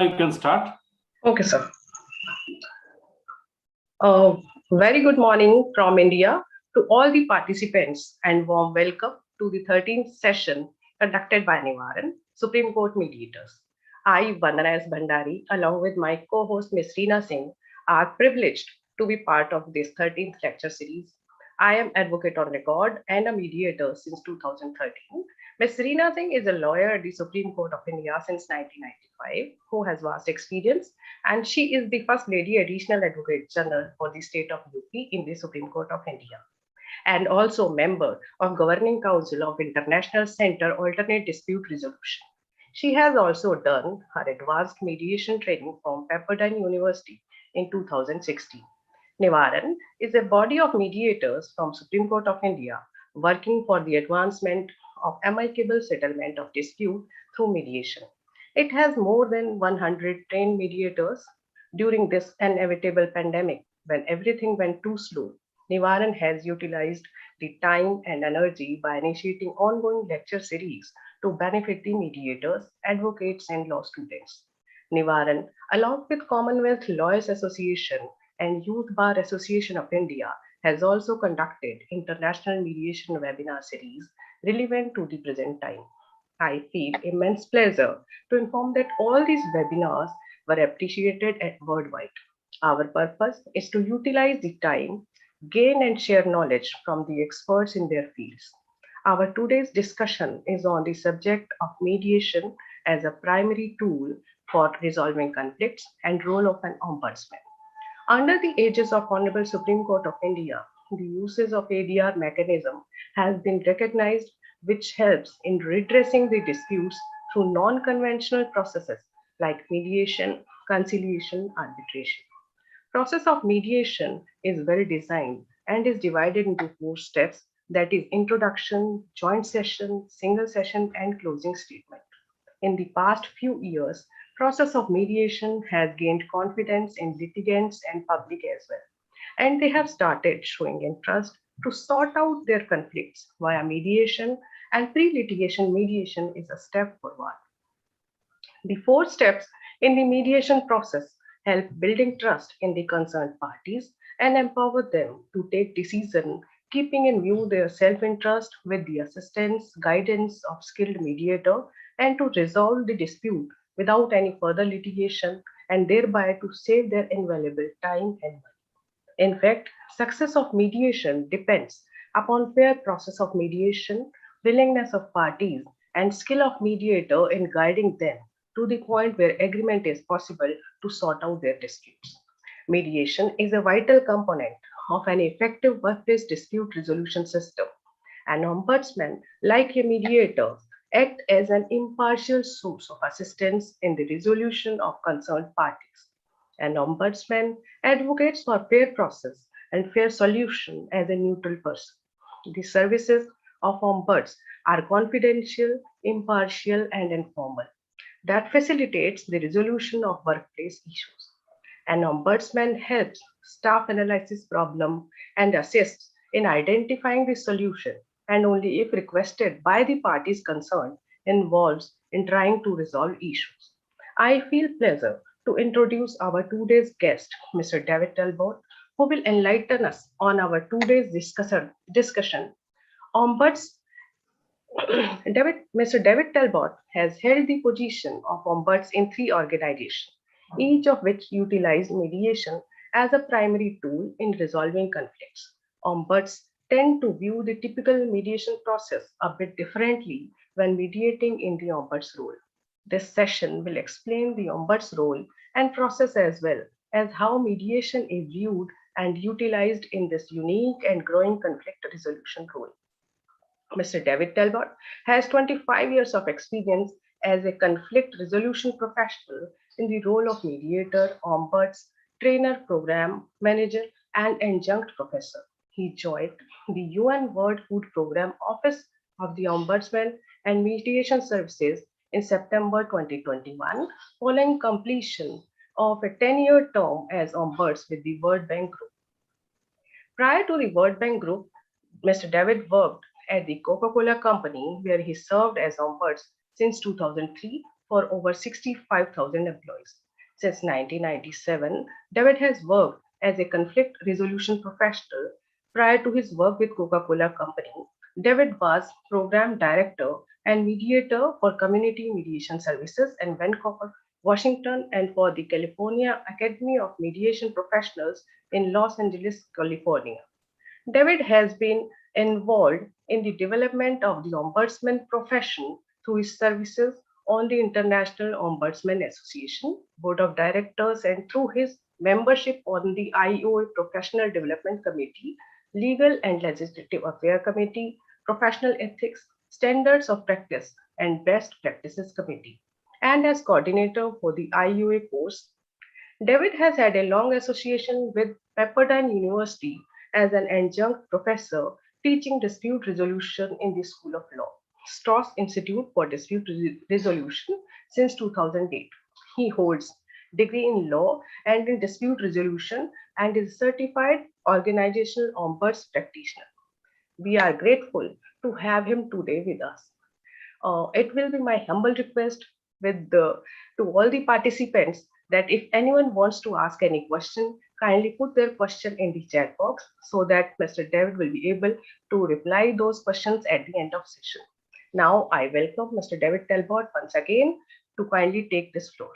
You can start. Okay, sir. Very good morning from India to all the participants and warm welcome to the 13th session conducted by Nivaran, Supreme Court Mediators. I, Vandana S. Bhandari, along with my co-host Ms. Reena Singh, are privileged to be part of this 13th lecture series. I am advocate on record and a mediator since 2013. Ms. Reena Singh is a lawyer at the Supreme Court of India since 1995, who has vast experience, and she is the first lady additional advocate general for the state of UP in the Supreme Court of India, and also member of Governing Council of International Center Alternate Dispute Resolution. She has also done her advanced mediation training from Pepperdine University in 2016. Nivaran is a body of mediators from Supreme Court of India working for the advancement of amicable settlement of dispute through mediation. It has more than 100 trained mediators. During this inevitable pandemic, when everything went too slow, Nivaran has utilized the time and energy by initiating ongoing lecture series to benefit the mediators, advocates, and law students. Nivaran, along with Commonwealth Lawyers Association and Youth Bar Association of India, has also conducted international mediation webinar series relevant to the present time. I feel immense pleasure to inform that all these webinars were appreciated at worldwide. Our purpose is to utilize the time, gain and share knowledge from the experts in their fields. Our today's discussion is on the subject of mediation as a primary tool for resolving conflicts and role of an ombudsman. Under the aegis of Honorable Supreme Court of India, the uses of ADR mechanism has been recognized, which helps in redressing the disputes through non-conventional processes like mediation, conciliation, arbitration. Process of mediation is well designed and is divided into four steps, that is introduction, joint session, single session, and closing statement. In the past few years, process of mediation has gained confidence in litigants and public as well, and they have started showing interest to sort out their conflicts via mediation, and pre-litigation mediation is a step forward. The four steps in the mediation process help building trust in the concerned parties and empower them to take decisions keeping in view their self-interest with the assistance, guidance of skilled mediator, and to resolve the dispute without any further litigation, and thereby to save their invaluable time and money. In fact, success of mediation depends upon fair process of mediation, willingness of parties, and skill of mediator in guiding them to the point where agreement is possible to sort out their disputes. Mediation is a vital component of an effective workplace dispute resolution system. An ombudsman, like a mediator, act as an impartial source of assistance in the resolution of concerned parties. An ombudsman advocates for fair process and fair solution as a neutral person. The services of ombuds are confidential, impartial, and informal. That facilitates the resolution of workplace issues. An ombudsman helps staff analyze problem and assists in identifying the solution, and only if requested by the parties concerned involves in trying to resolve issues. I feel pleasure to introduce our today's guest, Mr. David Talbot, who will enlighten us on our today's discussion. Ombuds Mr. David Talbot has held the position of ombuds in three organizations, each of which utilize mediation as a primary tool in resolving conflicts. Ombuds tend to view the typical mediation process a bit differently when mediating in the ombuds role. This session will explain the ombuds role and process as well as how mediation is viewed and utilized in this unique and growing conflict resolution role. Mr. David Talbot has 25 years of experience as a conflict resolution professional in the role of mediator, ombuds, trainer, program manager, and adjunct professor. He joined the UN World Food Programme Office of the Ombudsman and Mediation Services in September 2021, following completion of a 10-year term as ombuds with the World Bank Group. Prior to the World Bank Group, Mr. David worked at the Coca-Cola Company, where he served as ombuds since 2003, for over 65,000 employees. Since 1997, David has worked as a conflict resolution professional. Prior to his work with Coca-Cola Company, David was program director and mediator for Community Mediation Services in Vancouver, Washington, and for the California Academy of Mediation Professionals in Los Angeles, California. David has been involved in the development of the ombudsman profession through his services on the International Ombudsman Association Board of Directors and through his membership on the IOA Professional Development Committee, Legal and Legislative Affairs Committee, Professional Ethics, Standards of Practice, and Best Practices Committee, and as coordinator for the IOA course. David has had a long association with Pepperdine University as an adjunct professor teaching dispute resolution in the School of Law, Strauss Institute for Dispute Resolution since 2008. He holds degree in law and in dispute resolution and is certified organizational ombuds practitioner. We are grateful to have him today with us. It will be my humble request to all the participants that if anyone wants to ask any question, kindly put their question in the chat box so that Mr. David will be able to reply those questions at the end of session. Now I welcome Mr. David Talbot once again to kindly take this floor.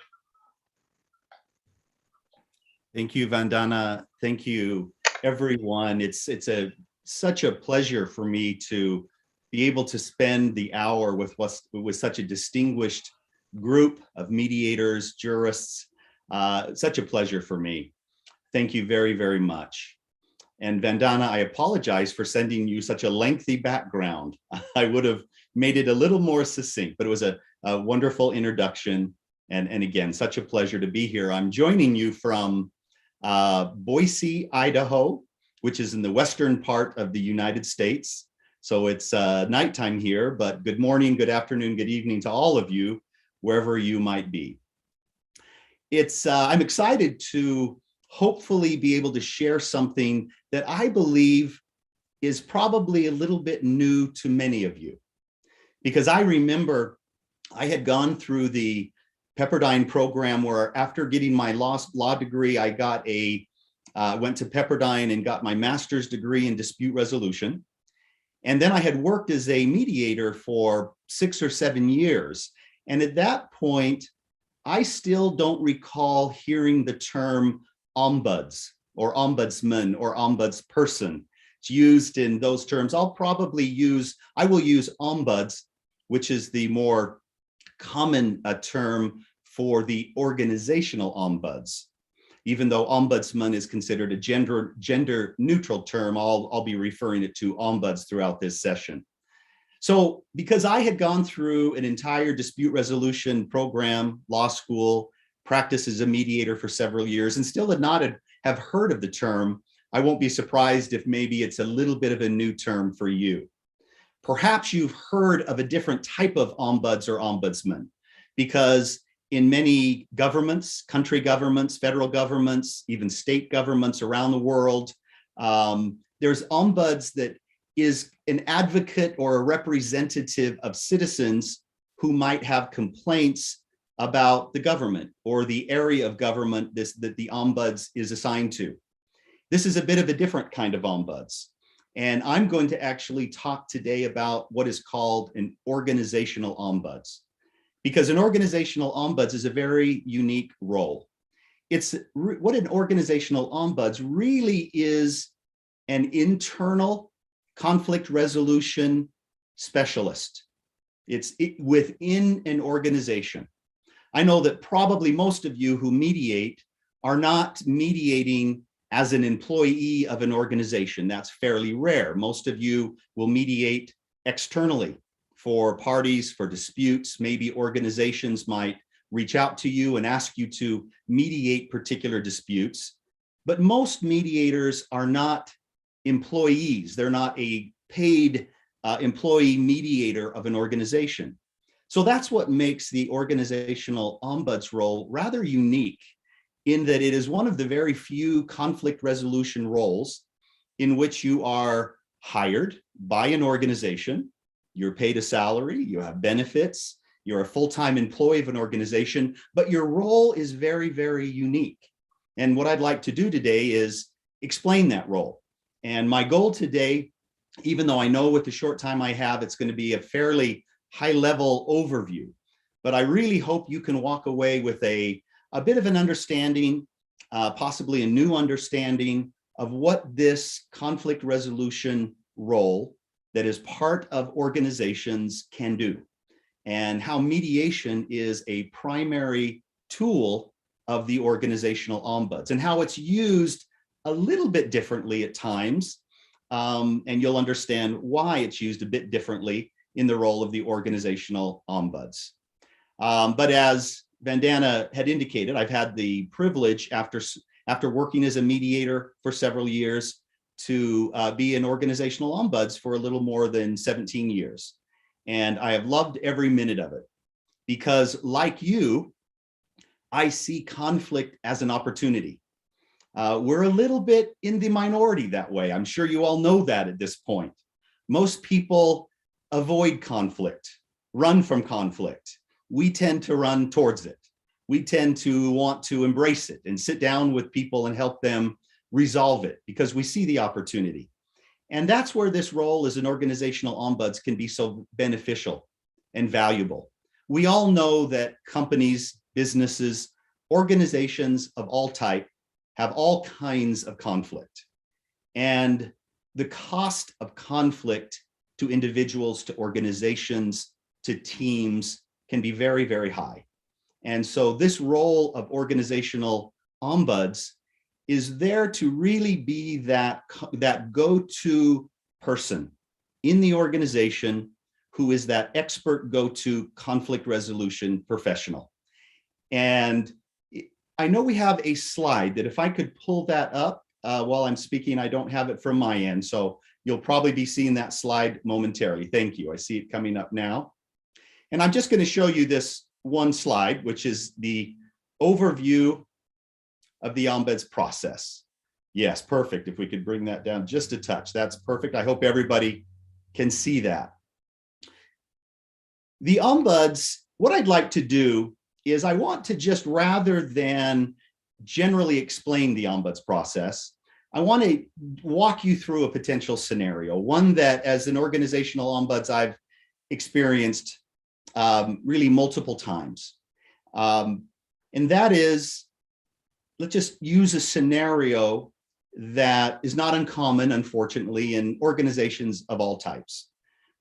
Thank you, Vandana. Thank you, everyone. It's such a pleasure for me to be able to spend the hour with such a distinguished group of mediators, jurists. Such a pleasure for me. Thank you very, very much. And Vandana, I apologize for sending you such a lengthy background. I would have made it a little more succinct, but it was a wonderful introduction. And again, such a pleasure to be here. I'm joining you from Boise, Idaho, which is in the western part of the United States. So it's nighttime here, but good morning, good afternoon, good evening to all of you, wherever you might be. I'm excited to hopefully be able to share something that I believe is probably a little bit new to many of you. Because I remember I had gone through the Pepperdine program where after getting my law degree, I went to Pepperdine and got my master's degree in dispute resolution. And then I had worked as a mediator for 6 or 7 years. And at that point, I still don't recall hearing the term ombuds or ombudsman or ombudsperson. It's used in those terms. I will use ombuds, which is the more common term for the organizational ombuds. Even though ombudsman is considered a gender neutral term, I'll be referring it to ombuds throughout this session. So because I had gone through an entire dispute resolution program, law school, practiced as a mediator for several years, and still have heard of the term, I won't be surprised if maybe it's a little bit of a new term for you. Perhaps you've heard of a different type of ombuds or ombudsman, because in many governments, country governments, federal governments, even state governments around the world, there's ombuds that is an advocate or a representative of citizens who might have complaints about the government or the area of government that the ombuds is assigned to. This is a bit of a different kind of ombuds. And I'm going to actually talk today about what is called an organizational ombuds, because an organizational ombuds is a very unique role. What an organizational ombuds really is: an internal conflict resolution specialist. It's within an organization. I know that probably most of you who mediate are not mediating as an employee of an organization. That's fairly rare. Most of you will mediate externally for parties, for disputes. Maybe organizations might reach out to you and ask you to mediate particular disputes. But most mediators are not employees. They're not a paid employee mediator of an organization. So that's what makes the organizational ombuds role rather unique, in that it is one of the very few conflict resolution roles in which you are hired by an organization, you're paid a salary, you have benefits, You're a full-time employee of an organization, but your role is very, very unique. And what I'd like to do today is explain that role. And my goal today, even though I know with the short time I have, it's going to be a fairly high-level overview, but I really hope you can walk away with a bit of an understanding, possibly a new understanding of what this conflict resolution role that is part of organizations can do, and how mediation is a primary tool of the organizational ombuds, and how it's used a little bit differently at times. And you'll understand why it's used a bit differently in the role of the organizational ombuds. But as Vandana had indicated, I've had the privilege after working as a mediator for several years to be an organizational ombuds for a little more than 17 years. And I have loved every minute of it because, like you, I see conflict as an opportunity. We're a little bit in the minority that way. I'm sure you all know that at this point. Most people avoid conflict, run from conflict. We tend to run towards it. We tend to want to embrace it and sit down with people and help them resolve it because we see the opportunity. And that's where this role as an organizational ombuds can be so beneficial and valuable. We all know that companies, businesses, organizations of all type have all kinds of conflict. And the cost of conflict to individuals, to organizations, to teams can be very, very high. And so this role of organizational ombuds is there to really be that go-to person in the organization who is that expert go-to conflict resolution professional. And I know we have a slide that if I could pull that up while I'm speaking, I don't have it from my end. So you'll probably be seeing that slide momentarily. Thank you. I see it coming up now. And I'm just going to show you this one slide, which is the overview of the ombuds process. Yes, perfect. If we could bring that down just a touch, that's perfect. I hope everybody can see that. The ombuds, what I'd like to do is I want to just, rather than generally explain the ombuds process, I want to walk you through a potential scenario, one that as an organizational ombuds I've experienced really multiple times. And that is, let's just use a scenario that is not uncommon, unfortunately, in organizations of all types,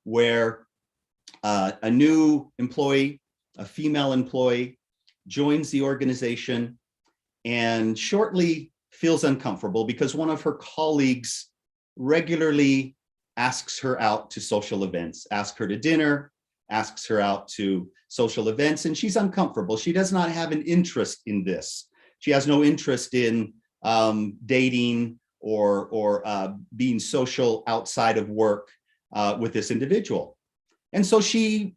where a new employee, a female employee, joins the organization and shortly feels uncomfortable because one of her colleagues regularly asks her out to social events, asks her to dinner, asks her out to social events, and she's uncomfortable. She does not have an interest in this. She has no interest in dating or being social outside of work with this individual. And so she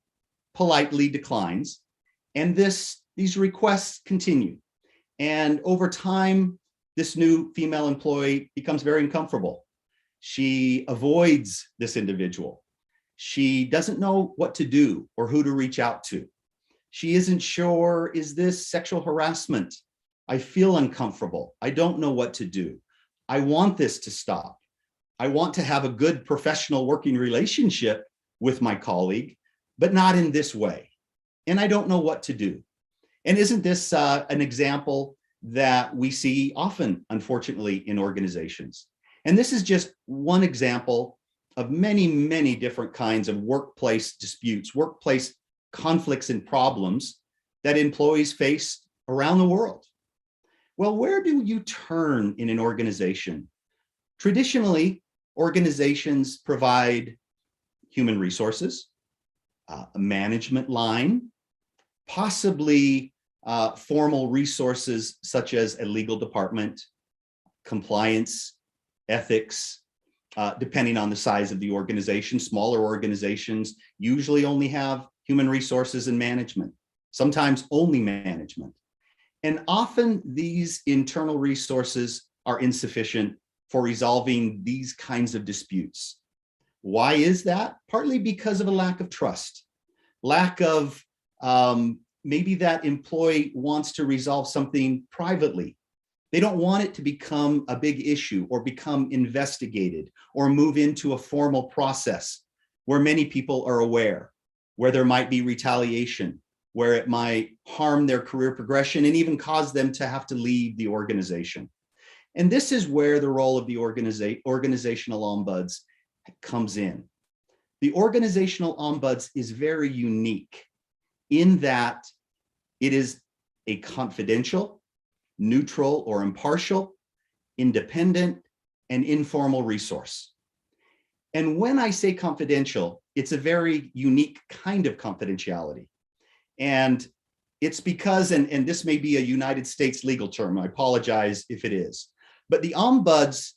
politely declines, and these requests continue. And over time, this new female employee becomes very uncomfortable. She avoids this individual. She doesn't know what to do or who to reach out to. She isn't sure, is this sexual harassment? I feel uncomfortable. I don't know what to do. I want this to stop. I want to have a good professional working relationship with my colleague, but not in this way. And I don't know what to do. And isn't this an example that we see often, unfortunately, in organizations? And this is just one example of many, many different kinds of workplace disputes, workplace conflicts and problems that employees face around the world. Well, where do you turn in an organization? Traditionally, organizations provide human resources, a management line, possibly formal resources such as a legal department, compliance, ethics, depending on the size of the organization. Smaller organizations usually only have human resources and management, sometimes only management. And often these internal resources are insufficient for resolving these kinds of disputes. Why is that? Partly because of a lack of trust, lack of Maybe that employee wants to resolve something privately. They don't want it to become a big issue or become investigated or move into a formal process where many people are aware, where there might be retaliation, where it might harm their career progression and even cause them to have to leave the organization. And this is where the role of the organizational ombuds comes in. The organizational ombuds is very unique in that it is a confidential, neutral or impartial, independent, and informal resource. And when I say confidential, it's a very unique kind of confidentiality. And it's because, and this may be a United States legal term, I apologize if it is, but the ombuds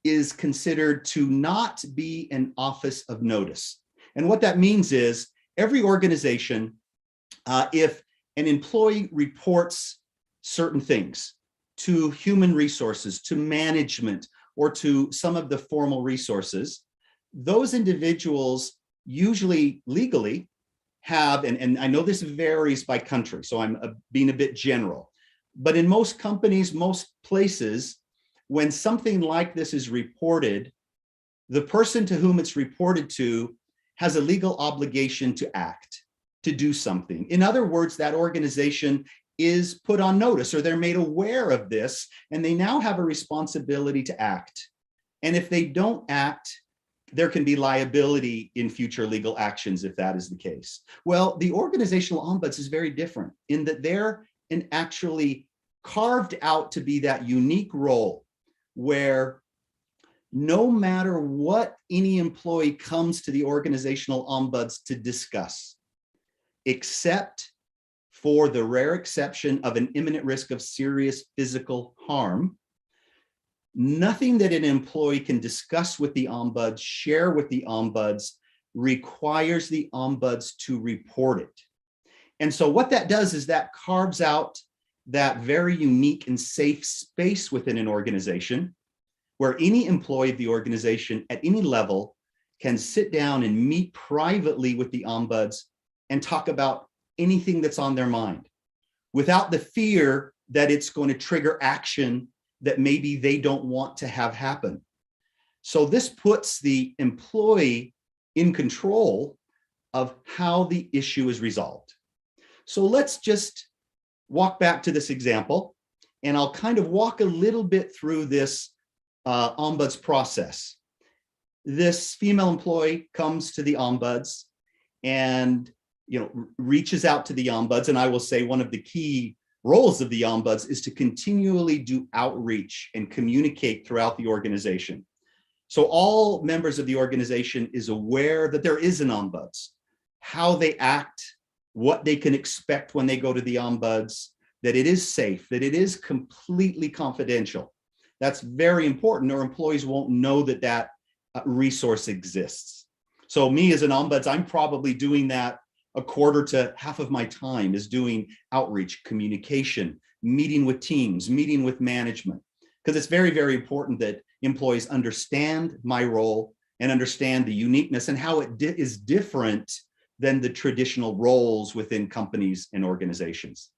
is considered to not be an office of notice. And what that means is every organization, if an employee reports certain things to human resources, to management, or to some of the formal resources, those individuals usually legally have, and I know this varies by country, so I'm being a bit general, but in most companies, most places, when something like this is reported, the person to whom it's reported to has a legal obligation to act, to do something. In other words, that organization is put on notice or they're made aware of this and they now have a responsibility to act. And if they don't act, there can be liability in future legal actions if that is the case. Well, the organizational ombuds is very different in that they're actually carved out to be that unique role where no matter what any employee comes to the organizational ombuds to discuss, except for the rare exception of an imminent risk of serious physical harm, nothing that an employee can discuss with the ombuds, share with the ombuds, requires the ombuds to report it. And so what that does is that carves out that very unique and safe space within an organization where any employee of the organization at any level can sit down and meet privately with the ombuds and talk about anything that's on their mind without the fear that it's going to trigger action that maybe they don't want to have happen. So this puts the employee in control of how the issue is resolved. So let's just walk back to this example, and I'll kind of walk a little bit through this ombuds process. This female employee comes to the ombuds and reaches out to the ombuds, and I will say one of the key roles of the ombuds is to continually do outreach and communicate throughout the organization. So all members of the organization is aware that there is an ombuds, how they act, what they can expect when they go to the ombuds, that it is safe, that it is completely confidential. That's very important, or employees won't know that that resource exists. So me as an ombuds, I'm probably doing that a quarter to half of my time is doing outreach, communication, meeting with teams, meeting with management, because it's very, very important that employees understand my role and understand the uniqueness and how it is different than the traditional roles within companies and organizations.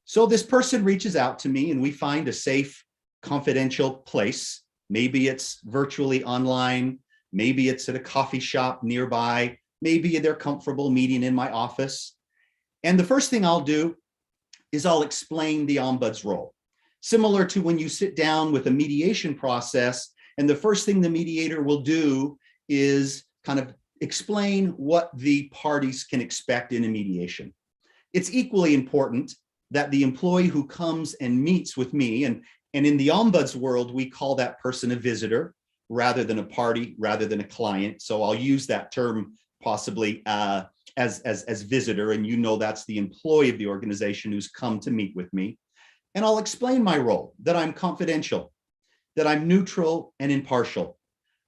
So this person reaches out to me and we find a safe, confidential place. Maybe it's virtually online, maybe it's at a coffee shop nearby, maybe they're comfortable meeting in my office. And the first thing I'll do is I'll explain the ombuds role. Similar to when you sit down with a mediation process, and the first thing the mediator will do is kind of explain what the parties can expect in a mediation. It's equally important that the employee who comes and meets with me, and in the ombuds world, we call that person a visitor rather than a party, rather than a client. So I'll use that term possibly as visitor, and that's the employee of the organization who's come to meet with me. And I'll explain my role, that I'm confidential, that I'm neutral and impartial.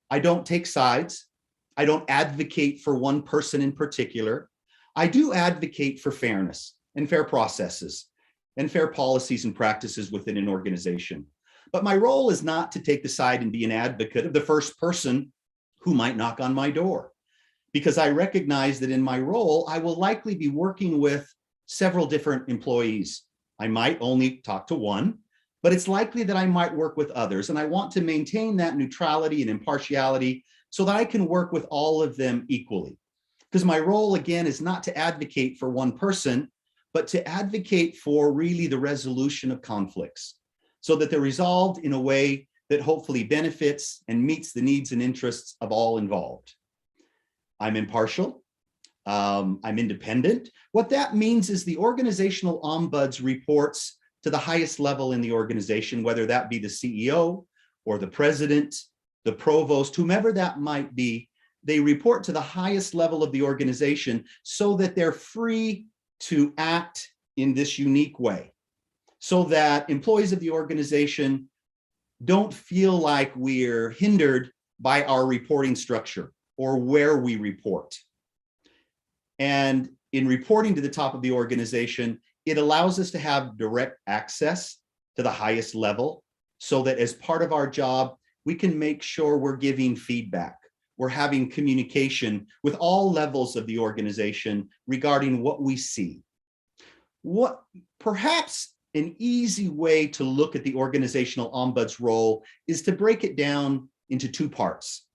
I don't take sides. I don't advocate for one person in particular. I do advocate for fairness and fair processes and fair policies and practices within an organization. But my role is not to take the side and be an advocate of the first person who might knock on my door. because I recognize that in my role, I will likely be working with several different employees. I might only talk to one, but it's likely that I might work with others. And I want to maintain that neutrality and impartiality so that I can work with all of them equally. Because my role, again, is not to advocate for one person, but to advocate for really the resolution of conflicts so that they're resolved in a way that hopefully benefits and meets the needs and interests of all involved. I'm impartial. I'm independent. What that means is the organizational ombuds reports to the highest level in the organization, whether that be the CEO or the president, the provost, whomever that might be. They report to the highest level of the organization so that they're free to act in this unique way, so that employees of the organization don't feel like we're hindered by our reporting structure or where we report. And in reporting to the top of the organization, it allows us to have direct access to the highest level so that as part of our job, we can make sure we're giving feedback. We're having communication with all levels of the organization regarding what we see. What perhaps an easy way to look at the organizational ombud's role is to break it down into two parts.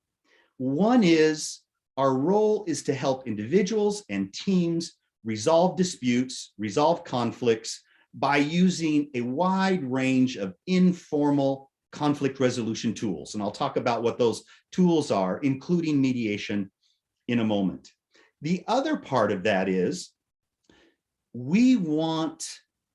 One is our role is to help individuals and teams resolve disputes, resolve conflicts by using a wide range of informal conflict resolution tools. And I'll talk about what those tools are, including mediation, in a moment. The other part of that is we want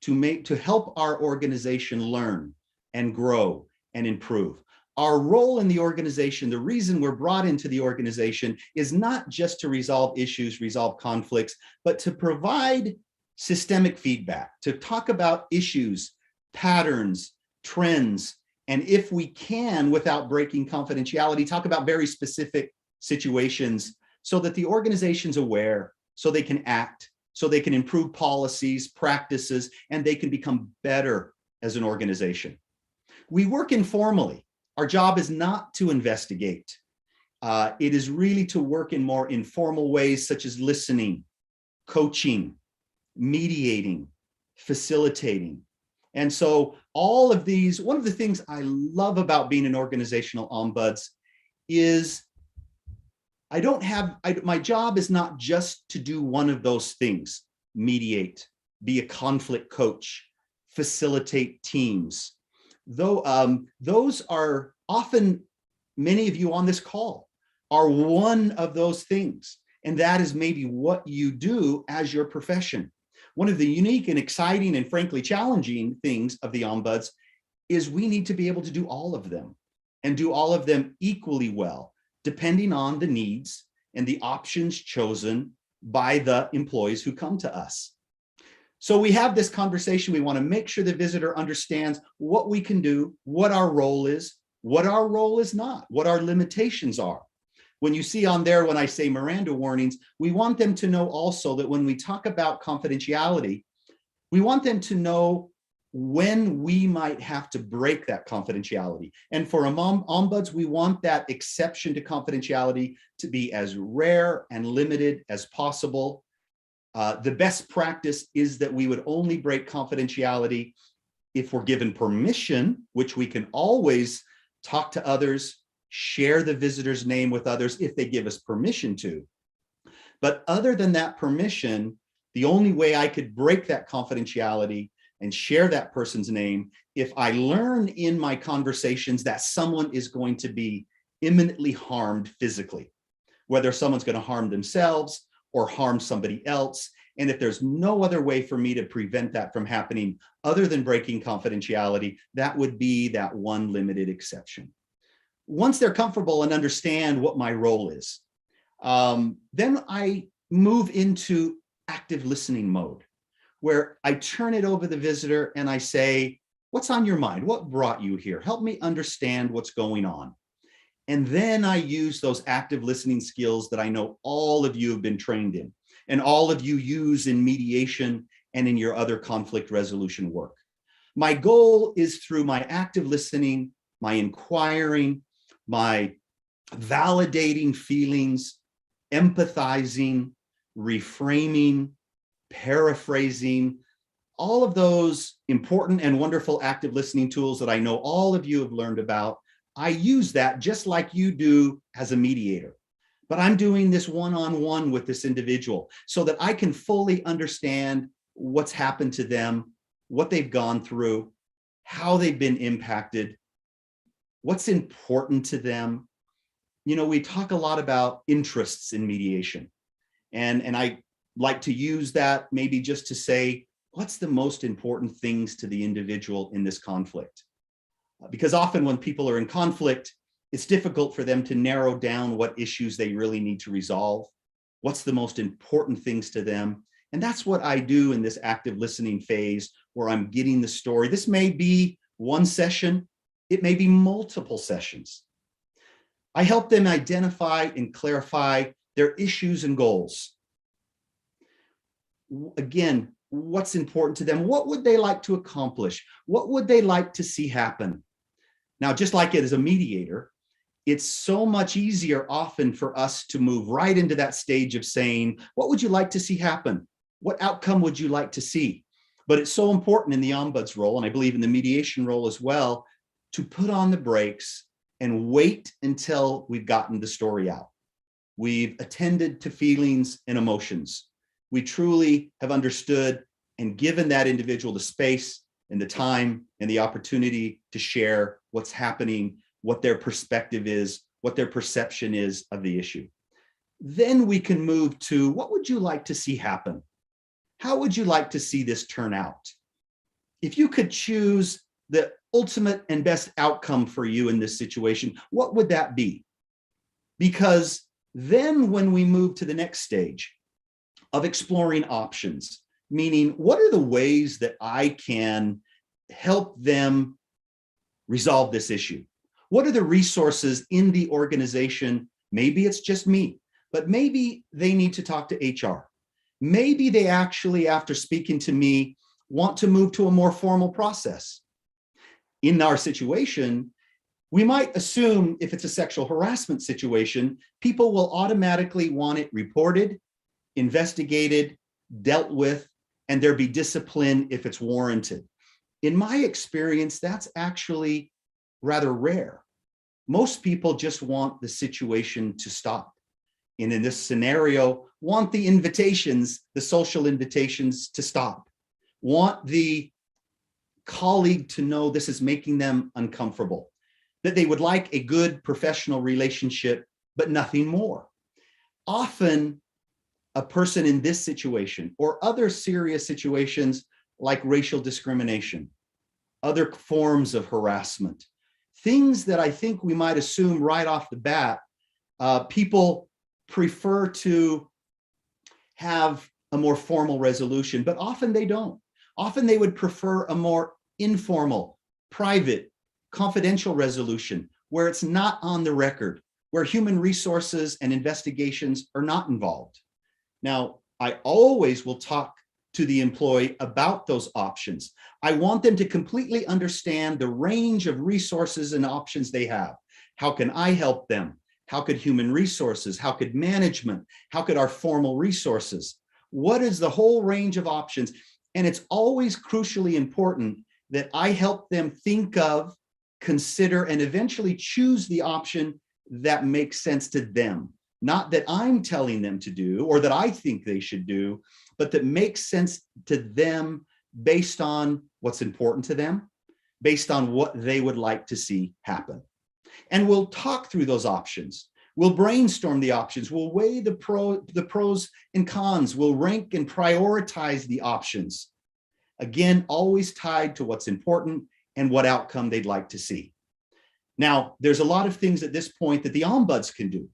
to help our organization learn and grow and improve. Our role in the organization, the reason we're brought into the organization is not just to resolve issues, resolve conflicts, but to provide systemic feedback, to talk about issues, patterns, trends, and if we can, without breaking confidentiality, talk about very specific situations so that the organization's aware, so they can act, so they can improve policies, practices, and they can become better as an organization. We work informally. Our job is not to investigate. It is really to work in more informal ways, such as listening, coaching, mediating, facilitating. And so all of these, one of the things I love about being an organizational ombuds is my job is not just to do one of those things, mediate, be a conflict coach, facilitate teams. Though those are often, many of you on this call are one of those things. And that is maybe what you do as your profession. One of the unique and exciting and frankly challenging things of the ombuds is we need to be able to do all of them and do all of them equally well, depending on the needs and the options chosen by the employees who come to us. So we have this conversation. We want to make sure the visitor understands what we can do, what our role is not, what our limitations are. When you see on there, when I say Miranda warnings, we want them to know also that when we talk about confidentiality, we want them to know when we might have to break that confidentiality. And for ombuds, we want that exception to confidentiality to be as rare and limited as possible. The best practice is that we would only break confidentiality if we're given permission, which we can always talk to others, share the visitor's name with others if they give us permission to. But other than that permission, the only way I could break that confidentiality and share that person's name if I learn in my conversations that someone is going to be imminently harmed physically, whether someone's going to harm themselves or harm somebody else. And if there's no other way for me to prevent that from happening other than breaking confidentiality, that would be that one limited exception. Once they're comfortable and understand what my role is, then I move into active listening mode, where I turn it over to the visitor and I say, what's on your mind? What brought you here? Help me understand what's going on. And then I use those active listening skills that I know all of you have been trained in and all of you use in mediation and in your other conflict resolution work. My goal is through my active listening, my inquiring, my validating feelings, empathizing, reframing, paraphrasing, all of those important and wonderful active listening tools that I know all of you have learned about. I use that just like you do as a mediator. But I'm doing this one-on-one with this individual so that I can fully understand what's happened to them, what they've gone through, how they've been impacted, what's important to them. You know, we talk a lot about interests in mediation, and I like to use that maybe just to say, what's the most important things to the individual in this conflict? Because often when people are in conflict, it's difficult for them to narrow down what issues they really need to resolve. What's the most important things to them? And that's what I do in this active listening phase, where I'm getting the story. This may be one session, it may be multiple sessions. I help them identify and clarify their issues and goals. Again, what's important to them? What would they like to accomplish? What would they like to see happen? Now, just like it as a mediator, it's so much easier often for us to move right into that stage of saying, what would you like to see happen? What outcome would you like to see? But it's so important in the ombuds role, and I believe in the mediation role as well, to put on the brakes and wait until we've gotten the story out. We've attended to feelings and emotions. We truly have understood and given that individual the space and the time and the opportunity to share what's happening, what their perspective is, what their perception is of the issue. Then we can move to, what would you like to see happen? How would you like to see this turn out? If you could choose the ultimate and best outcome for you in this situation, what would that be? Because then when we move to the next stage of exploring options, meaning what are the ways that I can help them resolve this issue? What are the resources in the organization? Maybe it's just me, but maybe they need to talk to HR. Maybe they actually, after speaking to me, want to move to a more formal process. In our situation, we might assume if it's a sexual harassment situation, people will automatically want it reported, investigated, dealt with, and there be discipline if it's warranted. In my experience, that's actually rather rare. Most people just want the situation to stop. And in this scenario, want the invitations, the social invitations to stop. Want the colleague to know this is making them uncomfortable, that they would like a good professional relationship, but nothing more. Often, a person in this situation or other serious situations like racial discrimination, other forms of harassment, things that I think we might assume right off the bat, people prefer to have a more formal resolution, but often they don't. Often they would prefer a more informal, private, confidential resolution where it's not on the record, where human resources and investigations are not involved. Now, I always will talk to the employee about those options. I want them to completely understand the range of resources and options they have. How can I help them? How could human resources? How could management? How could our formal resources? What is the whole range of options? And it's always crucially important that I help them think of, consider, and eventually choose the option that makes sense to them. Not that I'm telling them to do or that I think they should do, but that makes sense to them based on what's important to them, based on what they would like to see happen. And we'll talk through those options. We'll brainstorm the options. We'll weigh the pros and cons. We'll rank and prioritize the options. Again, always tied to what's important and what outcome they'd like to see. Now, there's a lot of things at this point that the ombuds can do.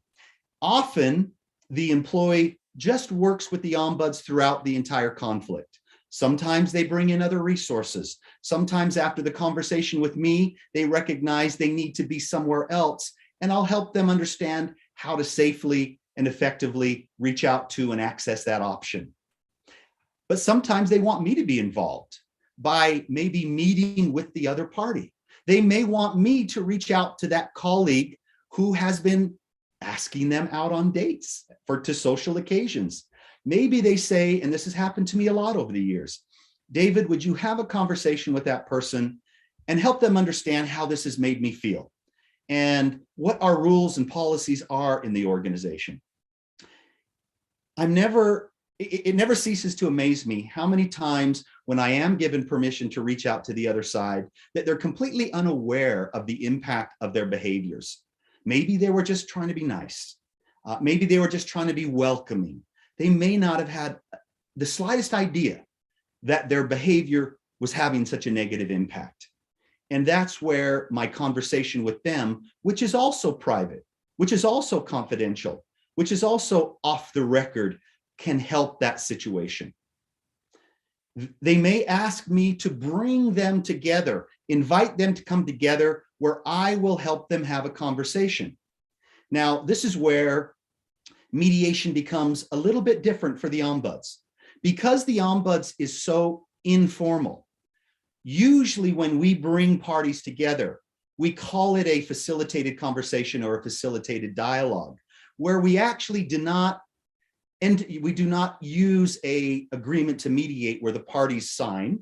Often, the employee just works with the ombuds throughout the entire conflict. Sometimes they bring in other resources. Sometimes after the conversation with me, they recognize they need to be somewhere else, and I'll help them understand how to safely and effectively reach out to and access that option. But sometimes they want me to be involved by maybe meeting with the other party. They may want me to reach out to that colleague who has been asking them out on dates to social occasions. Maybe they say, and this has happened to me a lot over the years, David, would you have a conversation with that person and help them understand how this has made me feel and what our rules and policies are in the organization? It never ceases to amaze me how many times when I am given permission to reach out to the other side, that they're completely unaware of the impact of their behaviors. Maybe they were just trying to be nice. Maybe they were just trying to be welcoming. They may not have had the slightest idea that their behavior was having such a negative impact. And that's where my conversation with them, which is also private, which is also confidential, which is also off the record, can help that situation. They may ask me to bring them together, invite them to come together where I will help them have a conversation. Now, this is where mediation becomes a little bit different for the ombuds. Because the ombuds is so informal, usually when we bring parties together, we call it a facilitated conversation or a facilitated dialogue, where we actually do not use an agreement to mediate where the parties sign,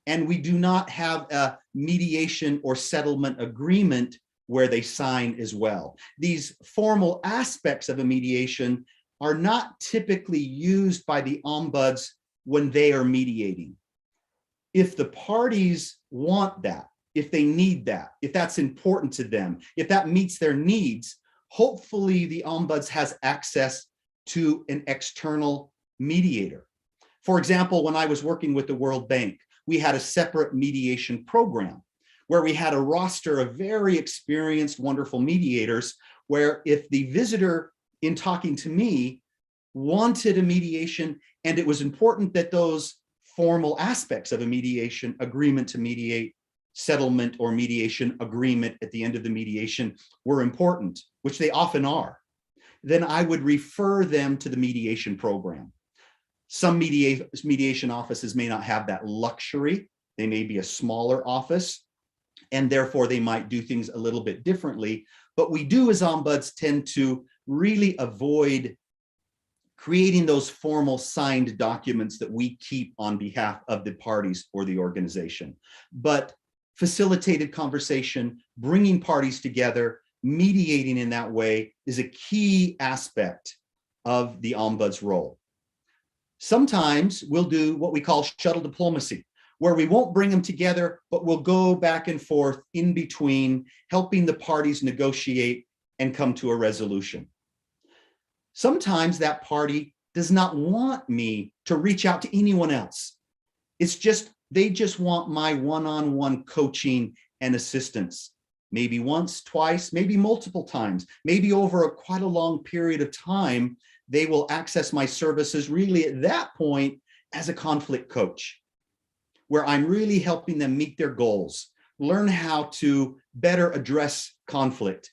and we do not have a mediation or settlement agreement where they sign as well. These formal aspects of a mediation are not typically used by the ombuds when they are mediating. If the parties want that, if they need that, if that's important to them, if that meets their needs, hopefully the ombuds has access to an external mediator. For example, when I was working with the World Bank, we had a separate mediation program where we had a roster of very experienced, wonderful mediators, where if the visitor in talking to me wanted a mediation, and it was important that those formal aspects of a mediation agreement to mediate, settlement or mediation agreement at the end of the mediation were important, which they often are, then I would refer them to the mediation program. Some mediation offices may not have that luxury. They may be a smaller office, and therefore they might do things a little bit differently. But we do, as ombuds, tend to really avoid creating those formal signed documents that we keep on behalf of the parties or the organization. But facilitated conversation, bringing parties together, mediating in that way is a key aspect of the ombuds role. Sometimes we'll do what we call shuttle diplomacy, where we won't bring them together, but we'll go back and forth in between, helping the parties negotiate and come to a resolution. Sometimes that party does not want me to reach out to anyone else. It's just, they just want my one-on-one coaching and assistance. Maybe once, twice, maybe multiple times, maybe over quite a long period of time, they will access my services really at that point as a conflict coach, where I'm really helping them meet their goals, learn how to better address conflict.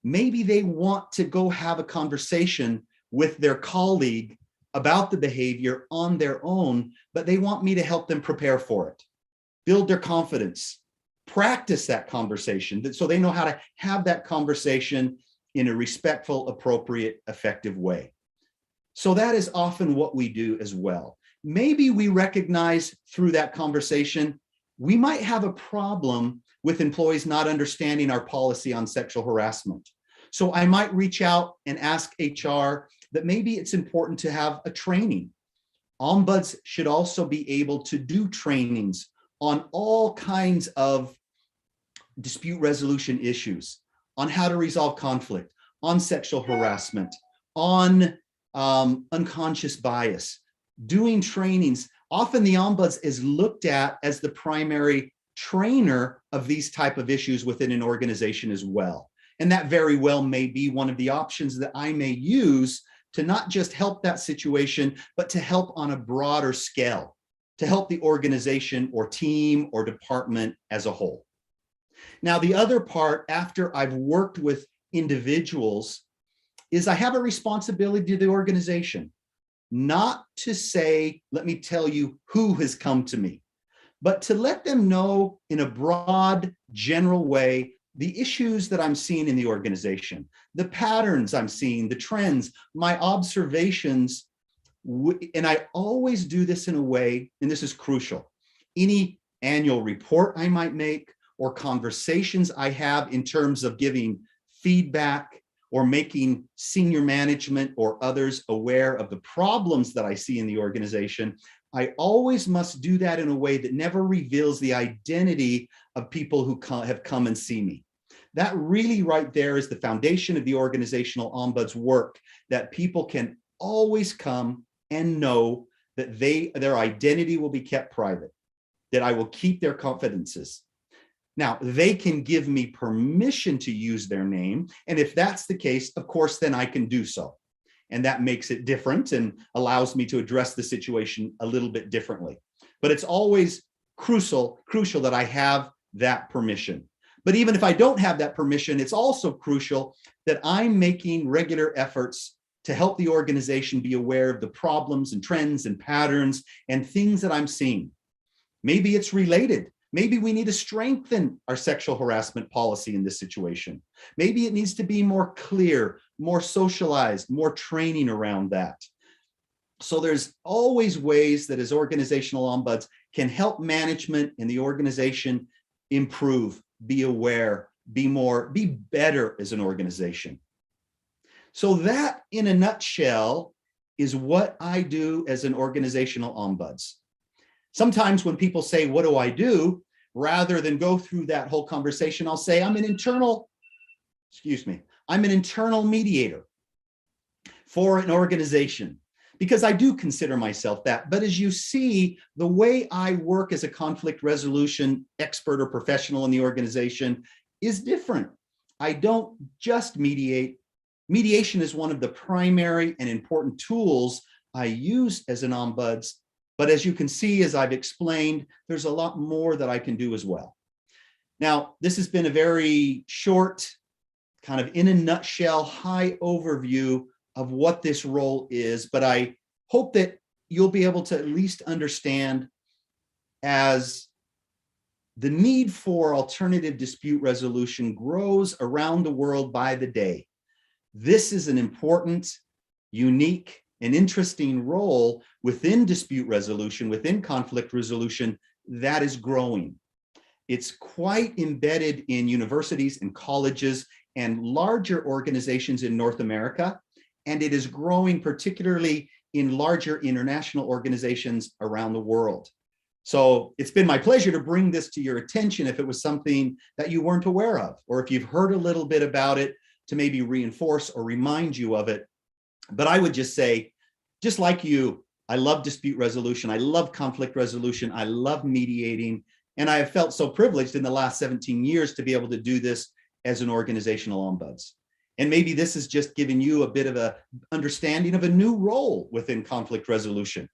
Maybe they want to go have a conversation with their colleague about the behavior on their own, but they want me to help them prepare for it, build their confidence, practice that conversation so they know how to have that conversation in a respectful, appropriate, effective way. So that is often what we do as well. Maybe we recognize through that conversation, we might have a problem with employees not understanding our policy on sexual harassment. So I might reach out and ask HR that maybe it's important to have a training. Ombuds should also be able to do trainings on all kinds of dispute resolution issues, on how to resolve conflict, on sexual harassment, on unconscious bias, doing trainings. Often the ombuds is looked at as the primary trainer of these type of issues within an organization as well. And that very well may be one of the options that I may use to not just help that situation, but to help on a broader scale, to help the organization or team or department as a whole. Now, the other part, after I've worked with individuals, is I have a responsibility to the organization, not to say, let me tell you who has come to me, but to let them know in a broad, general way the issues that I'm seeing in the organization, the patterns I'm seeing, the trends, my observations, and I always do this in a way, and this is crucial, any annual report I might make or conversations I have in terms of giving feedback or making senior management or others aware of the problems that I see in the organization, I always must do that in a way that never reveals the identity of people who have come and see me. That really right there is the foundation of the organizational ombuds work, that people can always come and know that their identity will be kept private, that I will keep their confidences. Now, they can give me permission to use their name, and if that's the case, of course, then I can do so. And that makes it different and allows me to address the situation a little bit differently. But it's always crucial that I have that permission. But even if I don't have that permission, it's also crucial that I'm making regular efforts to help the organization be aware of the problems and trends and patterns and things that I'm seeing. Maybe it's related. Maybe we need to strengthen our sexual harassment policy in this situation. Maybe it needs to be more clear, more socialized, more training around that. So there's always ways that as organizational ombuds can help management in the organization improve, be aware, be better as an organization. So that in a nutshell is what I do as an organizational ombuds. Sometimes when people say, what do I do? Rather than go through that whole conversation, I'll say, I'm an internal mediator for an organization, because I do consider myself that. But as you see, the way I work as a conflict resolution expert or professional in the organization is different. I don't just mediate. Mediation is one of the primary and important tools I use as an ombuds. But as you can see, as I've explained, there's a lot more that I can do as well. Now, this has been a very short, kind of in a nutshell, high overview of what this role is, but I hope that you'll be able to at least understand as the need for alternative dispute resolution grows around the world by the day. This is an important, unique, an interesting role within dispute resolution, within conflict resolution that is growing. It's quite embedded in universities and colleges and larger organizations in North America, and it is growing particularly in larger international organizations around the world. So it's been my pleasure to bring this to your attention if it was something that you weren't aware of, or if you've heard a little bit about it, to maybe reinforce or remind you of it. But I would just say, just like you, I love dispute resolution. I love conflict resolution. I love mediating. And I have felt so privileged in the last 17 years to be able to do this as an organizational ombuds. And maybe this is just giving you a bit of an understanding of a new role within conflict resolution,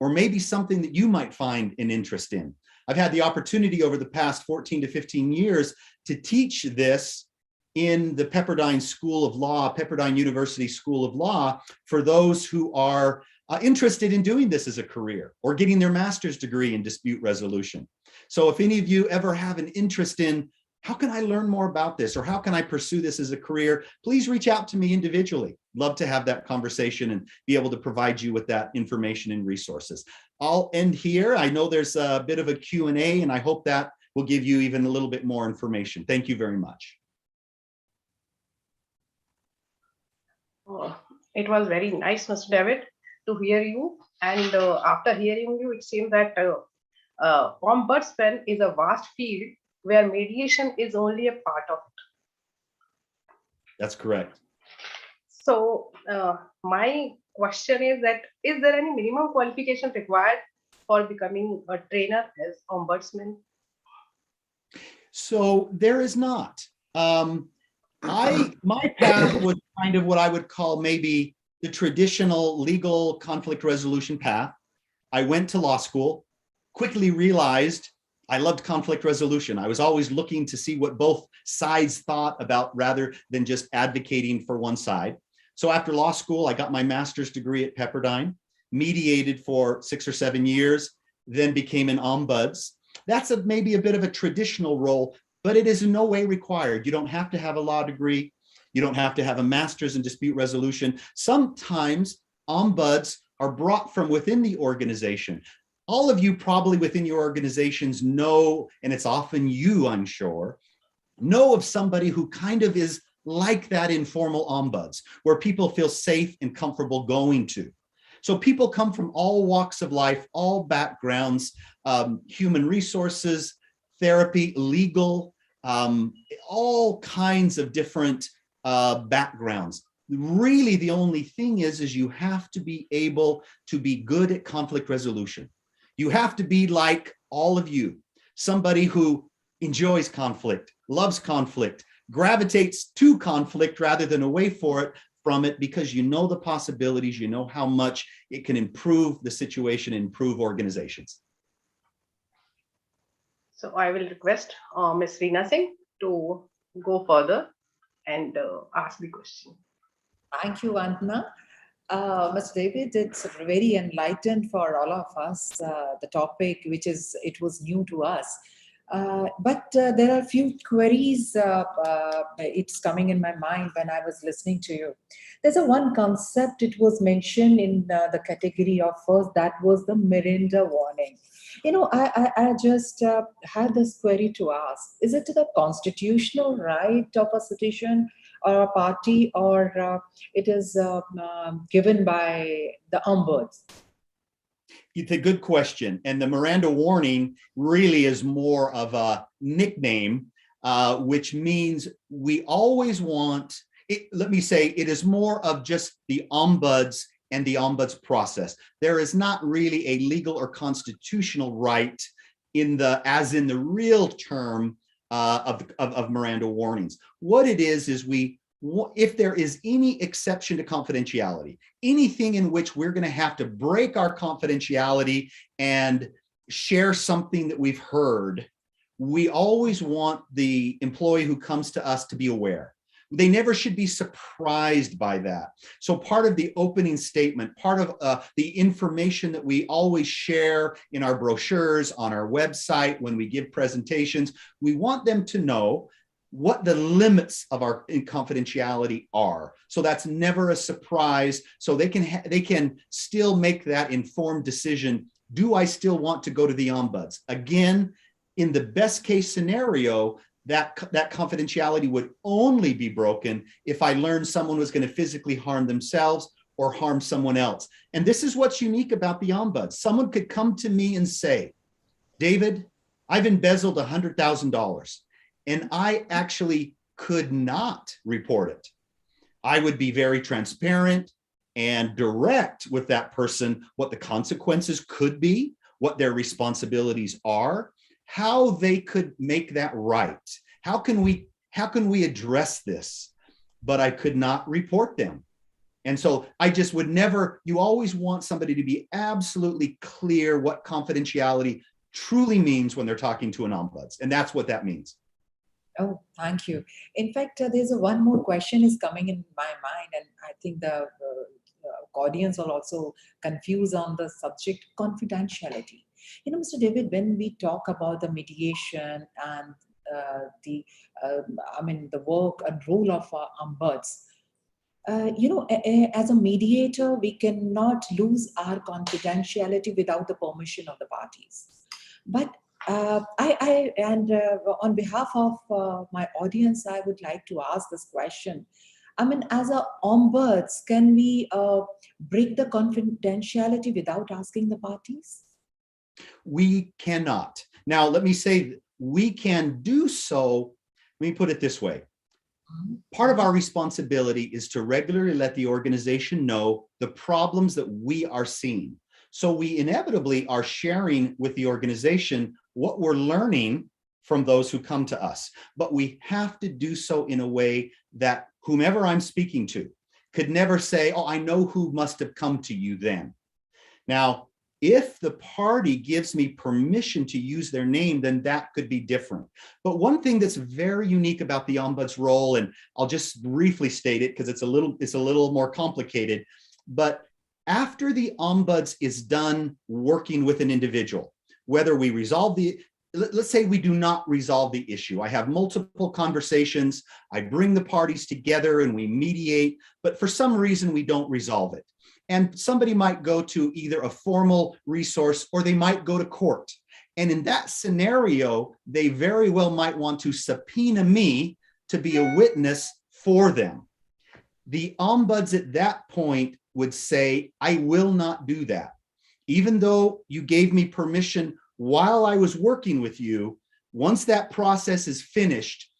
or maybe something that you might find an interest in. I've had the opportunity over the past 14 to 15 years to teach this in the Pepperdine School of Law, Pepperdine University School of Law, for those who are interested in doing this as a career or getting their master's degree in dispute resolution. So if any of you ever have an interest in how can I learn more about this, or how can I pursue this as a career, please reach out to me individually. Love to have that conversation and be able to provide you with that information and resources. I'll end here. I know there's a bit of a Q&A, and I hope that will give you even a little bit more information. Thank you very much. Oh, it was very nice, Mr. David, to hear you. And after hearing you, it seems that Ombudsman is a vast field where mediation is only a part of it. That's correct. So my question is that, is there any minimum qualification required for becoming a trainer as Ombudsman? So there is not. My path was kind of what I would call maybe the traditional legal conflict resolution path. I went to law school, quickly realized I loved conflict resolution. I was always looking to see what both sides thought about rather than just advocating for one side. So after law school, I got my master's degree at Pepperdine, mediated for 6 or 7 years, then became an ombuds. That's maybe a bit of a traditional role. but it is in no way required. You don't have to have a law degree. You don't have to have a master's in dispute resolution. Sometimes ombuds are brought from within the organization. All of you probably within your organizations know, and it's often you, I'm sure, know of somebody who kind of is like that informal ombuds, where people feel safe and comfortable going to. So people come from all walks of life, all backgrounds, human resources, therapy, legal, all kinds of different backgrounds. Really, the only thing is you have to be able to be good at conflict resolution. You have to be like all of you, somebody who enjoys conflict, loves conflict, gravitates to conflict rather than away from it, because you know the possibilities, you know how much it can improve the situation, improve organizations. So I will request Ms. Reena Singh to go further and ask the question. Thank you, Vandana. Mr. David, it's very enlightened for all of us, the topic, it was new to us. But there are a few queries, it's coming in my mind when I was listening to you. There's one concept, it was mentioned in the category of first, that was the Miranda warning. You know, I just had this query to ask, is it the constitutional right of a citizen or a party, or it is given by the ombuds? It's a good question. And the Miranda warning really is more of a nickname, which means we always want, let me say, it is more of just the ombuds and the ombuds process. There is not really a legal or constitutional right as in the real term of Miranda warnings. What it is if there is any exception to confidentiality, anything in which we're going to have to break our confidentiality and share something that we've heard, we always want the employee who comes to us to be aware. They never should be surprised by that. So part of the opening statement, part of the information that we always share in our brochures, on our website, when we give presentations, we want them to know what the limits of our confidentiality are. So that's never a surprise. So they can still make that informed decision. Do I still want to go to the ombuds? Again, in the best case scenario, that confidentiality would only be broken if I learned someone was going to physically harm themselves or harm someone else. And this is what's unique about the ombuds. Someone could come to me and say, David, I've embezzled $100,000. And I actually could not report it. I would be very transparent and direct with that person, what the consequences could be, what their responsibilities are, how they could make that right. How can we address this? But I could not report them. And so I just would never, you always want somebody to be absolutely clear what confidentiality truly means when they're talking to an ombuds. And that's what that means. Oh, thank you. In fact, there's one more question is coming in my mind, and I think the audience will also confuse on the subject confidentiality. You know, Mr. David, when we talk about the mediation and the work and role of ombuds, as a mediator, we cannot lose our confidentiality without the permission of the parties. But on behalf of my audience, I would like to ask this question. I mean, as a ombuds, can we break the confidentiality without asking the parties? We cannot. Now, let me say, we can do so. Let me put it this way. Part of our responsibility is to regularly let the organization know the problems that we are seeing. So we inevitably are sharing with the organization what we're learning from those who come to us. But we have to do so in a way that whomever I'm speaking to could never say, oh, I know who must have come to you then. Now, if the party gives me permission to use their name, then that could be different. But one thing that's very unique about the ombuds role, and I'll just briefly state it because it's a little more complicated, but after the ombuds is done working with an individual, whether we resolve let's say we do not resolve the issue. I have multiple conversations. I bring the parties together and we mediate, but for some reason we don't resolve it. And somebody might go to either a formal resource or they might go to court. And in that scenario, they very well might want to subpoena me to be a witness for them. The ombuds at that point would say, I will not do that. Even though you gave me permission while I was working with you, once that process is finished,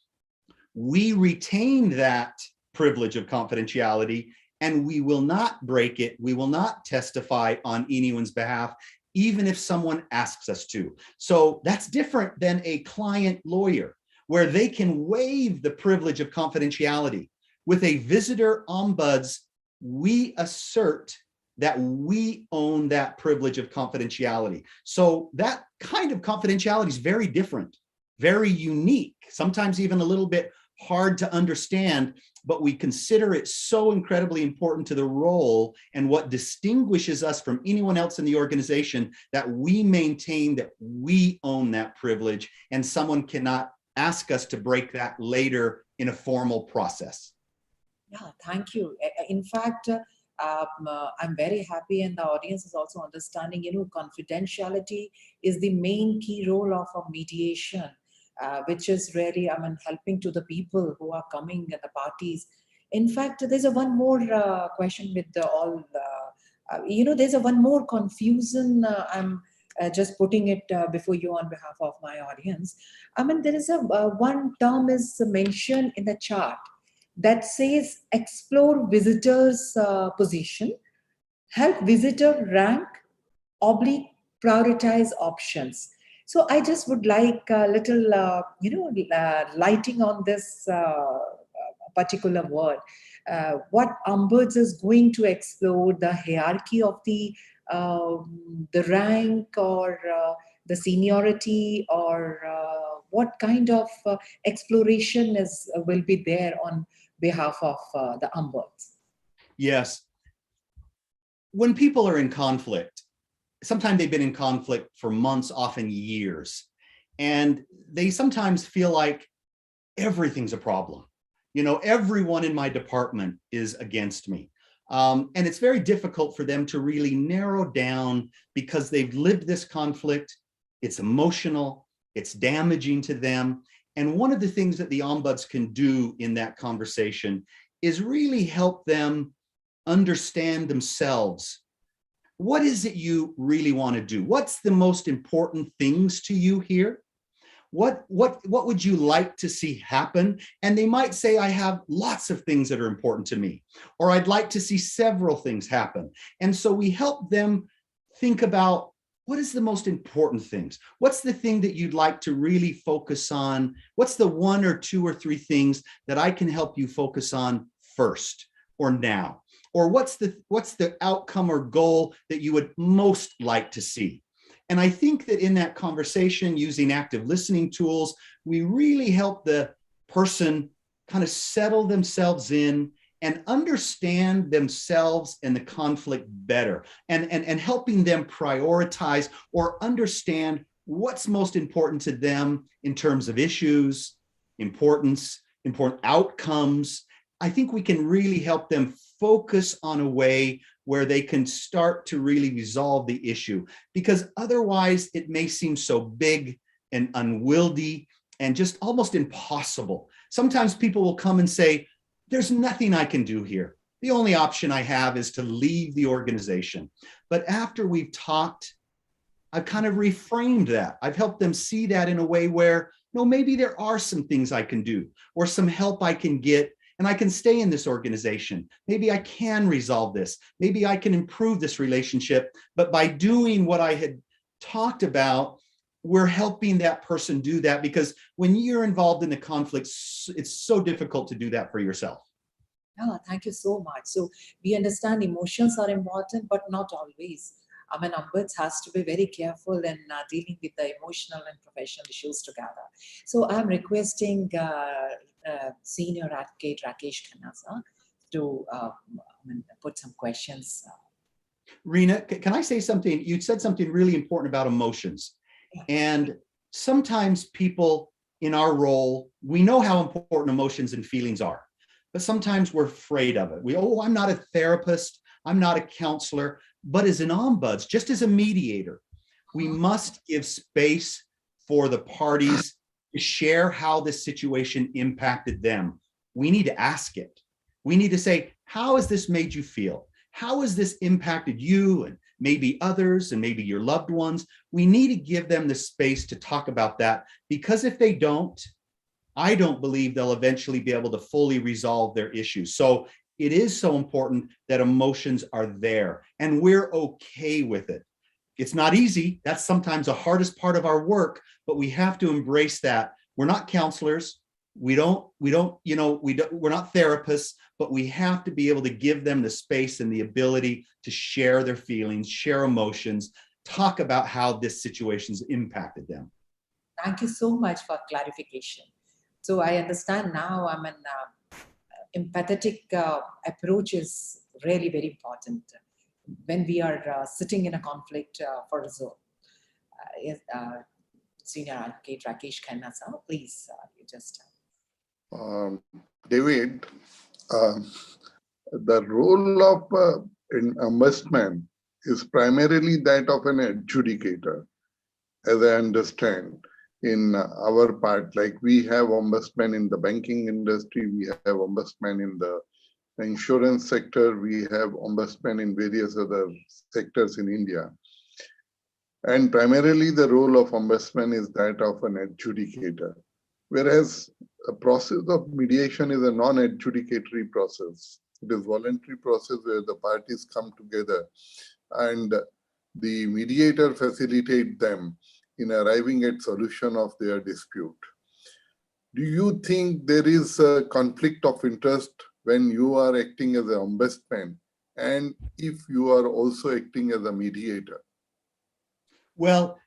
we retain that privilege of confidentiality and we will not break it. We will not testify on anyone's behalf, even if someone asks us to. So that's different than a client lawyer, where they can waive the privilege of confidentiality. With a visitor ombuds, we assert that we own that privilege of confidentiality. So that kind of confidentiality is very different, very unique, sometimes even a little bit hard to understand, but we consider it so incredibly important to the role and what distinguishes us from anyone else in the organization, that we maintain that we own that privilege and someone cannot ask us to break that later in a formal process. Yeah, thank you. In fact, I'm very happy, and the audience is also understanding, confidentiality is the main key role of a mediation, which is really, helping to the people who are coming and the parties. In fact, there's one more question with there's one more confusion. I'm just putting it before you on behalf of my audience. There is one term is mentioned in the chart that says explore visitors' position, help visitor rank, prioritize options. So I just would like a little, lighting on this particular word. What Ombuds is going to explore, the hierarchy of the rank or the seniority, or what kind of exploration will be there on behalf of the ombuds? Yes. When people are in conflict, sometimes they've been in conflict for months, often years, and they sometimes feel like everything's a problem. Everyone in my department is against me. And it's very difficult for them to really narrow down because they've lived this conflict. It's emotional, it's damaging to them. And one of the things that the ombuds can do in that conversation is really help them understand themselves. What is it you really want to do? What's the most important things to you here? What would you like to see happen? And they might say, I have lots of things that are important to me, or I'd like to see several things happen. And so we help them think about, what is the most important things? What's the thing that you'd like to really focus on? What's the one or two or three things that I can help you focus on first or now? Or what's the outcome or goal that you would most like to see? And I think that in that conversation, using active listening tools, we really help the person kind of settle themselves in and understand themselves and the conflict better, and helping them prioritize or understand what's most important to them in terms of issues, important outcomes. I think we can really help them focus on a way where they can start to really resolve the issue, because otherwise it may seem so big and unwieldy and just almost impossible. Sometimes people will come and say, there's nothing I can do here. The only option I have is to leave the organization. But after we've talked, I've kind of reframed that. I've helped them see that in a way where, no, maybe there are some things I can do or some help I can get, and I can stay in this organization. Maybe I can resolve this. Maybe I can improve this relationship. But by doing what I had talked about, we're helping that person do that, because when you're involved in the conflict, it's so difficult to do that for yourself. Yeah, thank you so much. So we understand emotions are important, but not always. Ombuds has to be very careful in dealing with the emotional and professional issues together. So I'm requesting Senior Advocate Rakesh Khanna to put some questions. Reena, can I say something? You said something really important about emotions. Yeah. And sometimes people in our role, we know how important emotions and feelings are, but sometimes we're afraid of it. I'm not a therapist, I'm not a counselor, but as an ombuds, just as a mediator, we must give space for the parties to share how this situation impacted them. We need to ask it. We need to say, how has this made you feel? How has this impacted you and maybe others and maybe your loved ones? We need to give them the space to talk about that, because if they don't, I don't believe they'll eventually be able to fully resolve their issues. So it is so important that emotions are there and we're okay with it. It's not easy. That's sometimes the hardest part of our work, but we have to embrace that. We're not counselors. We're not therapists, but we have to be able to give them the space and the ability to share their feelings, share emotions, talk about how this situation's impacted them. Thank you so much for clarification. So I understand now. Empathetic approach is really very important when we are sitting in a conflict for resolve. Senior Advocate Rakesh Khanna, sir, please, you just. David, the role of an ombudsman is primarily that of an adjudicator, as I understand. In our part, like we have ombudsman in the banking industry, we have ombudsman in the insurance sector, we have ombudsman in various other sectors in India. And primarily the role of ombudsman is that of an adjudicator, whereas a process of mediation is a non-adjudicatory process. It is voluntary process where the parties come together and the mediator facilitates them in arriving at solution of their dispute. Do you think there is a conflict of interest when you are acting as an ombudsman and if you are also acting as a mediator? Well,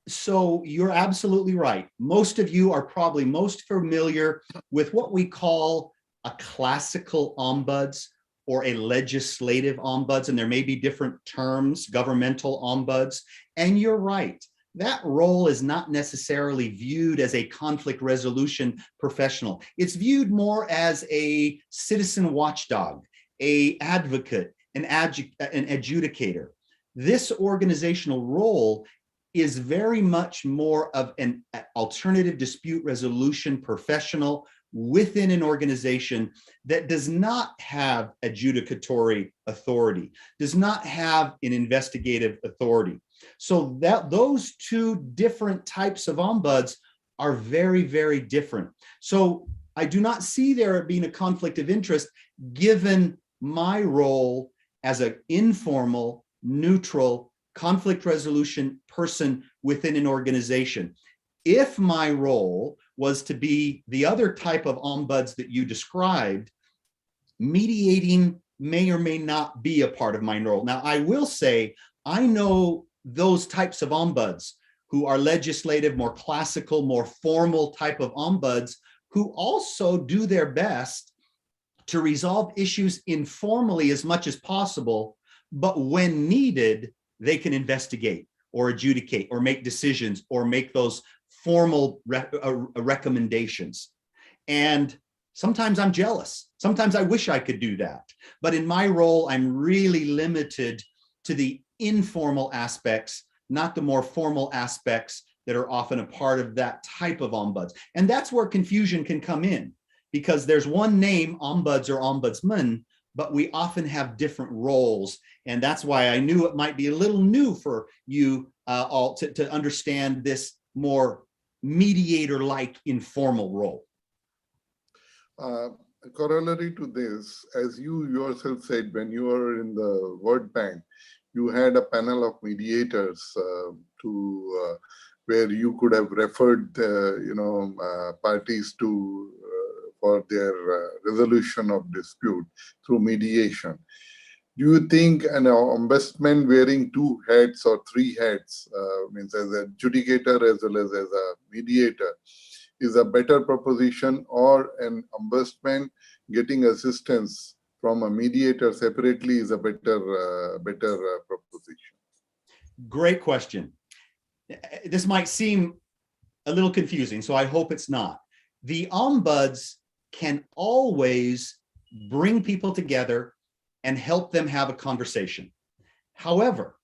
so you're absolutely right. Most of you are probably most familiar with what we call a classical ombuds or a legislative ombuds, and there may be different terms, governmental ombuds. And you're right, that role is not necessarily viewed as a conflict resolution professional. It's viewed more as a citizen watchdog, an advocate, an adjudicator. This organizational role is very much more of an alternative dispute resolution professional within an organization that does not have adjudicatory authority, does not have an investigative authority. So that those two different types of ombuds are very, very different. So I do not see there being a conflict of interest given my role as an informal, neutral conflict resolution person within an organization. If my role was to be the other type of ombuds that you described, mediating may or may not be a part of my role. Now, I will say, I know those types of ombuds who are legislative, more classical, more formal type of ombuds who also do their best to resolve issues informally as much as possible, but when needed, they can investigate or adjudicate or make decisions or make those formal recommendations. And sometimes I'm jealous. Sometimes I wish I could do that. But in my role, I'm really limited to the informal aspects, not the more formal aspects that are often a part of that type of ombuds. And that's where confusion can come in, because there's one name, ombuds or ombudsman, but we often have different roles. And that's why I knew it might be a little new for you all to understand this more mediator-like informal role. A corollary to this, as you yourself said, when you were in the World Bank, you had a panel of mediators where you could have referred parties to for their resolution of dispute through mediation. Do you think an ombudsman wearing two hats or three hats, means as an adjudicator as well as a mediator, is a better proposition, or an ombudsman getting assistance from a mediator separately is a better proposition? Great question. This might seem a little confusing, so I hope it's not. The ombuds can always bring people together and help them have a conversation. However,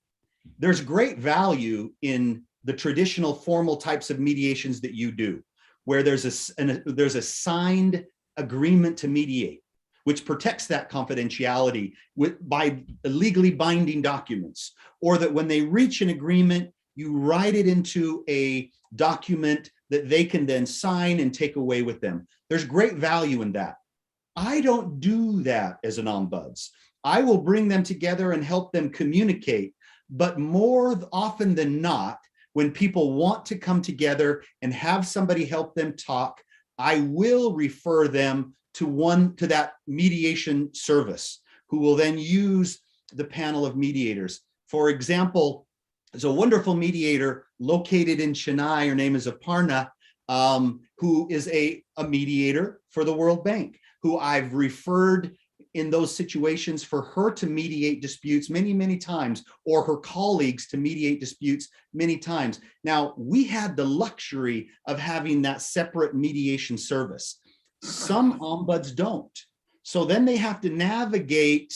there's great value in the traditional formal types of mediations that you do, where there's a signed agreement to mediate, which protects that confidentiality by legally binding documents, or that when they reach an agreement, you write it into a document that they can then sign and take away with them. There's great value in that. I don't do that as an ombuds. I will bring them together and help them communicate, but more often than not, when people want to come together and have somebody help them talk, I will refer them to that mediation service, who will then use the panel of mediators. For example, there's a wonderful mediator located in Chennai. Her name is Aparna, who is a mediator for the World Bank, who I've referred in those situations for her to mediate disputes many, many times, or her colleagues to mediate disputes many times. Now, we had the luxury of having that separate mediation service. Some ombuds don't. So then they have to navigate,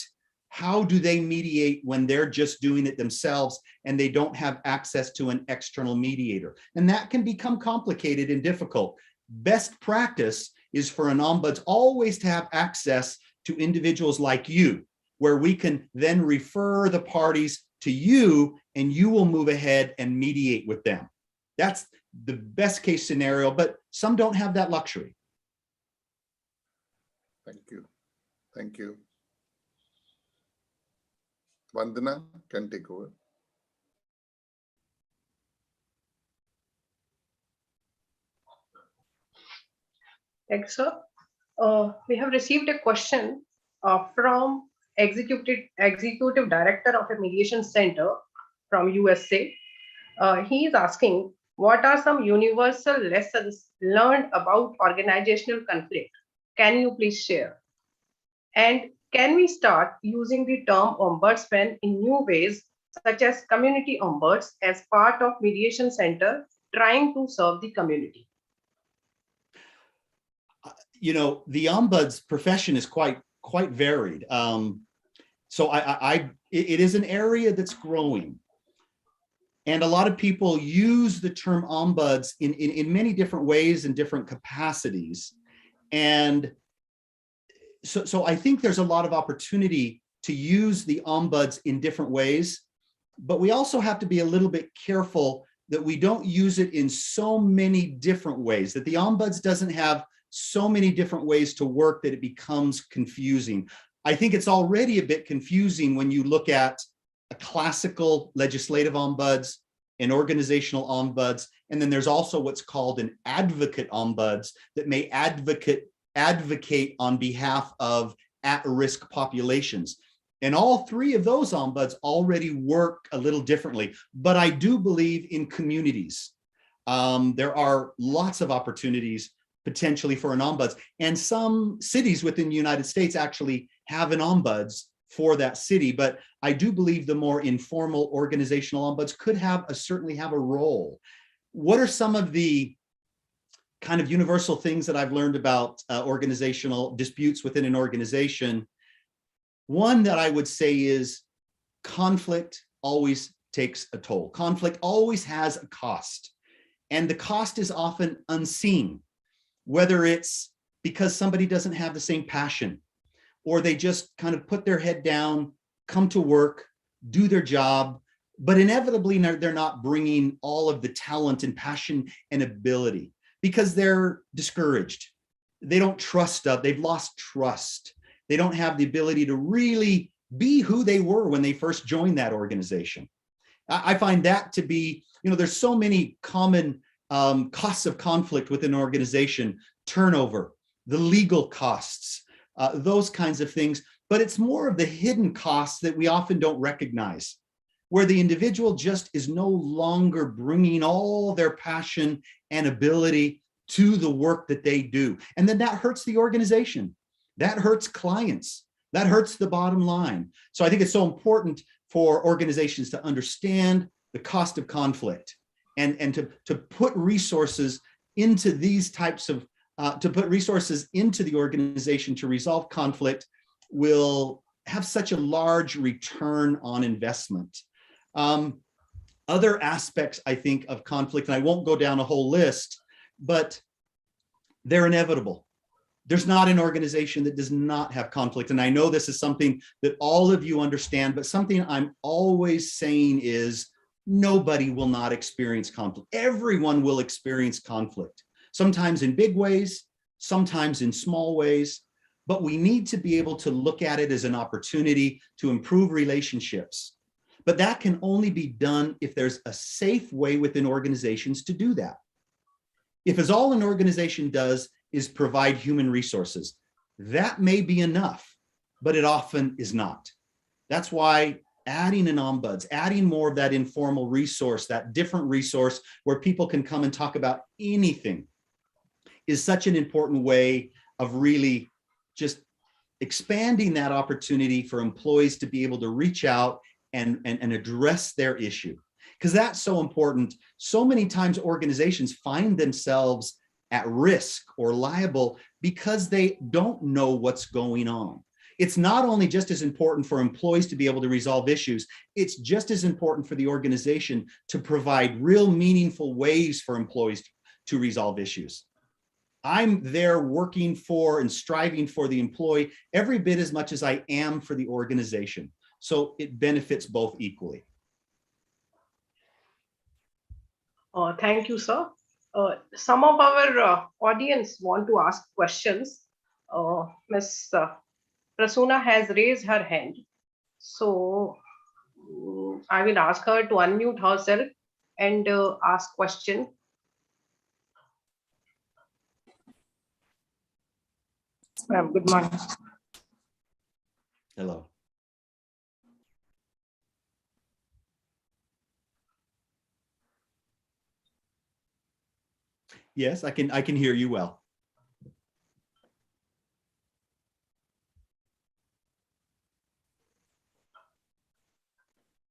how do they mediate when they're just doing it themselves and they don't have access to an external mediator? And that can become complicated and difficult. Best practice is for an ombuds always to have access to individuals like you, where we can then refer the parties to you and you will move ahead and mediate with them. That's the best case scenario, but some don't have that luxury. Thank you. Thank you. Vandana can take over. Thanks, sir. We have received a question from Executive Director of a Mediation Center from USA. He is asking, what are some universal lessons learned about organizational conflict? Can you please share? And can we start using the term ombudsman in new ways, such as community ombuds, as part of mediation center trying to serve the community? You know, the ombuds profession is quite varied. So it is an area that's growing. And a lot of people use the term ombuds in many different ways and different capacities. And so I think there's a lot of opportunity to use the ombuds in different ways, but we also have to be a little bit careful that we don't use it in so many different ways, that the ombuds doesn't have so many different ways to work that it becomes confusing. I think it's already a bit confusing when you look at a classical legislative ombuds, an organizational ombuds, and then there's also what's called an advocate ombuds that may advocate on behalf of at-risk populations. And all three of those ombuds already work a little differently, but I do believe in communities. There are lots of opportunities potentially for an ombuds, and some cities within the United States actually have an ombuds for that city, but I do believe the more informal organizational ombuds could certainly have a role. What are some of the kind of universal things that I've learned about organizational disputes within an organization? One that I would say is conflict always takes a toll. Conflict always has a cost, and the cost is often unseen, whether it's because somebody doesn't have the same passion, or they just kind of put their head down, come to work, do their job, but inevitably they're not bringing all of the talent and passion and ability because they're discouraged. They don't trust, they've lost trust. They don't have the ability to really be who they were when they first joined that organization. I find that to be, there's so many common costs of conflict within an organization, turnover, the legal costs, those kinds of things, but it's more of the hidden costs that we often don't recognize, where the individual just is no longer bringing all their passion and ability to the work that they do. And then that hurts the organization, that hurts clients, that hurts the bottom line. So I think it's so important for organizations to understand the cost of conflict and to put resources into these types of, to put resources into the organization to resolve conflict will have such a large return on investment. Other aspects, I think, of conflict, and I won't go down a whole list, but they're inevitable. There's not an organization that does not have conflict. And I know this is something that all of you understand, but something I'm always saying is nobody will not experience conflict. Everyone will experience conflict, sometimes in big ways, sometimes in small ways, but we need to be able to look at it as an opportunity to improve relationships. But that can only be done if there's a safe way within organizations to do that. If all an organization does is provide human resources, that may be enough, but it often is not. That's why adding an ombuds, adding more of that informal resource, that different resource where people can come and talk about anything, is such an important way of really just expanding that opportunity for employees to be able to reach out and address their issue. Because that's so important. So many times organizations find themselves at risk or liable because they don't know what's going on. It's not only just as important for employees to be able to resolve issues, it's just as important for the organization to provide real meaningful ways for employees to resolve issues. I'm there working for and striving for the employee every bit as much as I am for the organization. So it benefits both equally. Thank you, sir. Some of our audience want to ask questions. Ms. Prasoona has raised her hand. So I will ask her to unmute herself and ask question. Ma'am, good morning. Hello. Yes, I can hear you well.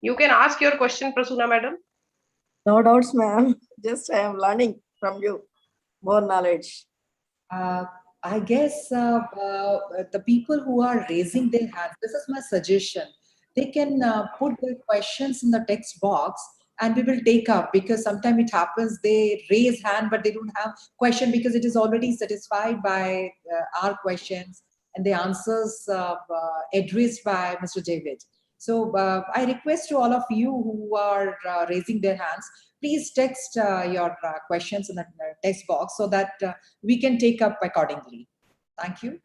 You can ask your question, Prasoona madam. No doubts, ma'am. Just I am learning from you more knowledge. I guess the people who are raising their hands, this is my suggestion. They can put their questions in the text box and we will take up, because sometimes it happens they raise hand but they don't have question because it is already satisfied by our questions and the answers addressed by Mr. David. So I request to all of you who are raising their hands, please text your questions in the text box so that we can take up accordingly. Thank you.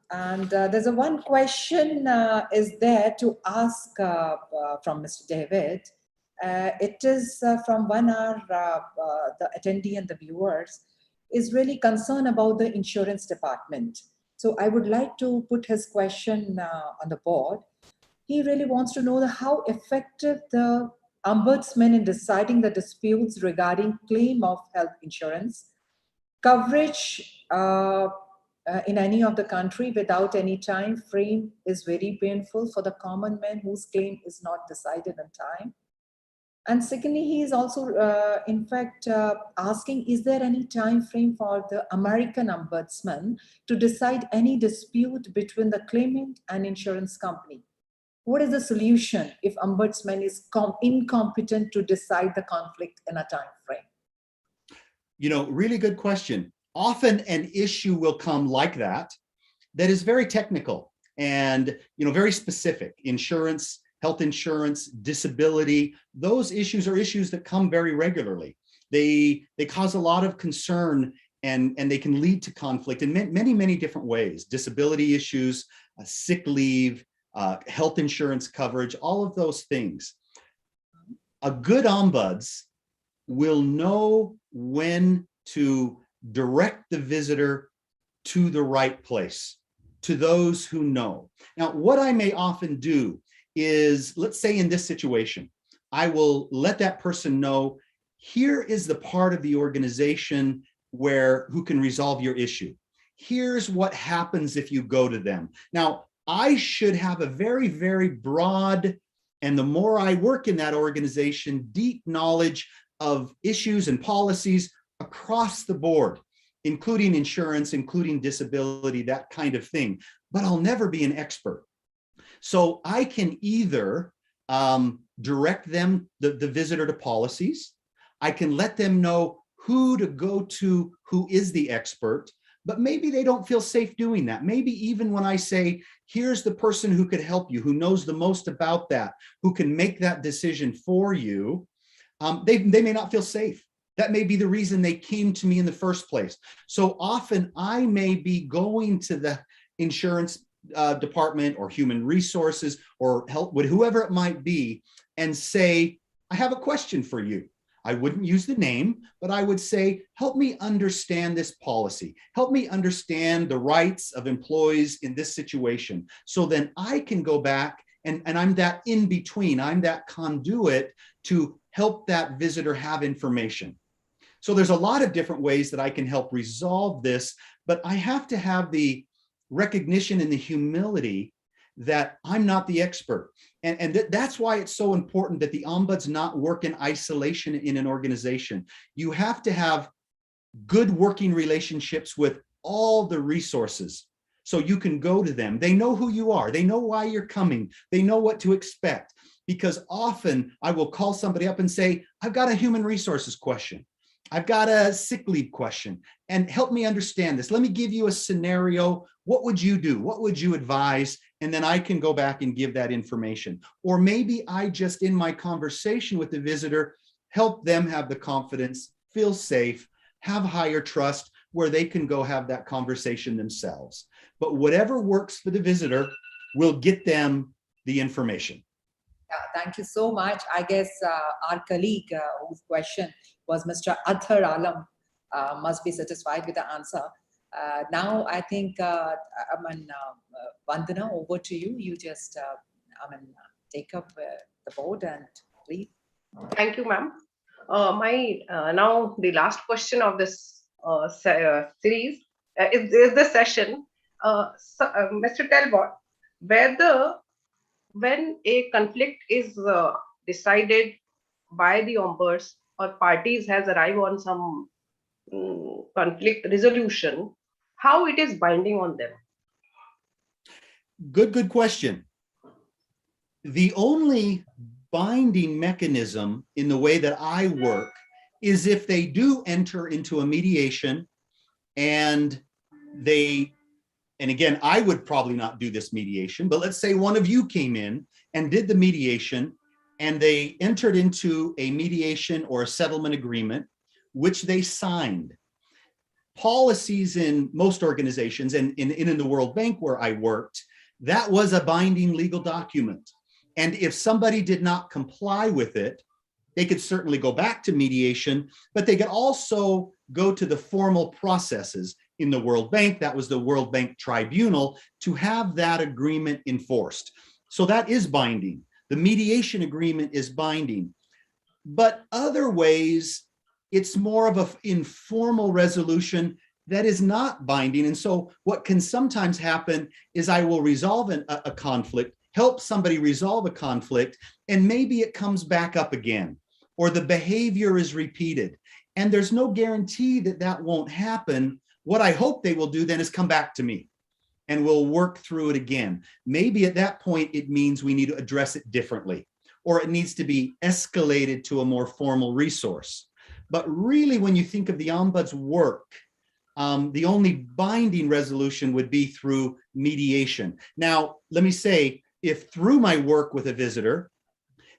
And there's one question is there to ask from Mr. David. It is from one of the attendee and the viewers is really concerned about the insurance department. So I would like to put his question on the board. He really wants to know how effective the Ombudsman in deciding the disputes regarding claim of health insurance coverage in any of the country without any time frame is very painful for the common man whose claim is not decided in time. And secondly, he is also in fact asking, is there any time frame for the American Ombudsman to decide any dispute between the claimant and insurance company? What is the solution if Ombudsman is incompetent to decide the conflict in a time frame? You know, really good question. Often an issue will come like that is very technical and, you know, very specific. Insurance, health insurance, disability, those issues are issues that come very regularly. They cause a lot of concern and they can lead to conflict in many, many different ways. Disability issues, sick leave, health insurance coverage, all of those things. A good ombuds will know when to direct the visitor to the right place, to those who know. Now, what I may often do is, let's say in this situation, I will let that person know, here is the part of the organization who can resolve your issue. Here's what happens if you go to them. Now, I should have a very, very broad And the more I work in that organization, deep knowledge of issues and policies across the board, including insurance, including disability, that kind of thing. But I'll never be an expert. So I can either direct them, the visitor, to policies. I can let them know who to go to, who is the expert, but maybe they don't feel safe doing that. Maybe even when I say, here's the person who could help you, who knows the most about that, who can make that decision for you, they may not feel safe. That may be the reason they came to me in the first place. So often I may be going to the insurance department or human resources or help with whoever it might be and say, I have a question for you. I wouldn't use the name, but I would say, help me understand this policy. Help me understand the rights of employees in this situation. So then I can go back and I'm that in between. I'm that conduit to help that visitor have information. So there's a lot of different ways that I can help resolve this, but I have to have the recognition and the humility that I'm not the expert. And that's why it's so important that the ombuds not work in isolation in an organization. You have to have good working relationships with all the resources so you can go to them. They know who you are. They know why you're coming. They know what to expect. Because often I will call somebody up and say, I've got a human resources question. I've got a sick leave question, and help me understand this. Let me give you a scenario. What would you do? What would you advise? And then I can go back and give that information. Or maybe I just, in my conversation with the visitor, help them have the confidence, feel safe, have higher trust, where they can go have that conversation themselves. But whatever works for the visitor will get them the information. Yeah, thank you so much. I guess our colleague whose question was Mr. Athar Alam must be satisfied with the answer. Now, I think, Vandana, over to you. You just, take up the board and please. Thank you, ma'am. Now the last question of this series is the session. Mr. Talbot, when a conflict is decided by the ombuds or parties has arrived on some conflict resolution, how it is binding on them? Good question. The only binding mechanism in the way that I work is if they do enter into a mediation and again, I would probably not do this mediation, but let's say one of you came in and did the mediation and they entered into a mediation or a settlement agreement, which they signed. Policies in most organizations and in the World Bank where I worked, that was a binding legal document. And if somebody did not comply with it, they could certainly go back to mediation, but they could also go to the formal processes in the World Bank. That was the World Bank Tribunal, to have that agreement enforced. So that is binding. The mediation agreement is binding. But other ways, it's more of an informal resolution that is not binding. And so what can sometimes happen is I will resolve a conflict, help somebody resolve a conflict, and maybe it comes back up again, or the behavior is repeated. And there's no guarantee that that won't happen. What I hope they will do then is come back to me and we'll work through it again. Maybe at that point, it means we need to address it differently, or it needs to be escalated to a more formal resource. But really, when you think of the ombuds work, the only binding resolution would be through mediation. Now, let me say, if through my work with a visitor,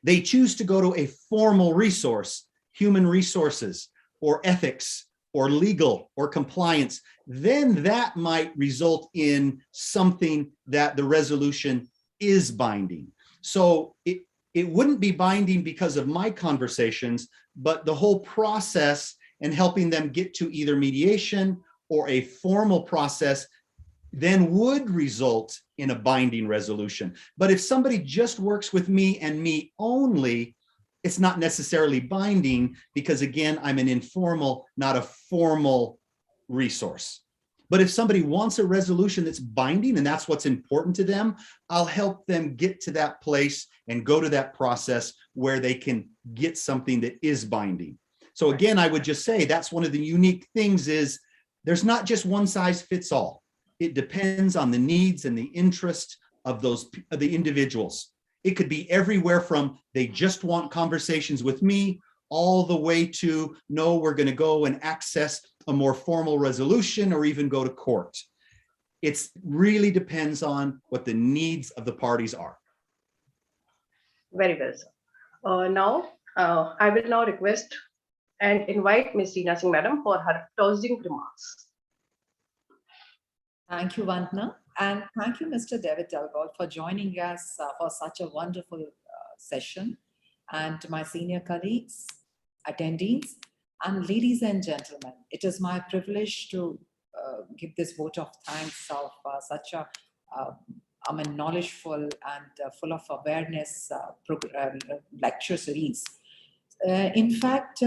they choose to go to a formal resource, human resources or ethics or legal or compliance, then that might result in something that the resolution is binding. So it wouldn't be binding because of my conversations, but the whole process and helping them get to either mediation or a formal process then would result in a binding resolution. But if somebody just works with me and me only, it's not necessarily binding because, again, I'm an informal, not a formal resource. But if somebody wants a resolution that's binding and that's what's important to them, I'll help them get to that place and go to that process where they can get something that is binding. So again, I would just say that's one of the unique things is there's not just one size fits all. It depends on the needs and the interest of the individuals. It could be everywhere from they just want conversations with me all the way to, no, we're going to go and access a more formal resolution or even go to court. It really depends on what the needs of the parties are. Very well, sir. I will now request and invite Ms. Reena Singh Madam for her closing remarks. Thank you, Vandana. And thank you, Mr. David Talbot, for joining us for such a wonderful session. And to my senior colleagues, attendees, and ladies and gentlemen, it is my privilege to give this vote of thanks of such a knowledgeful and full of awareness lecture series. In fact,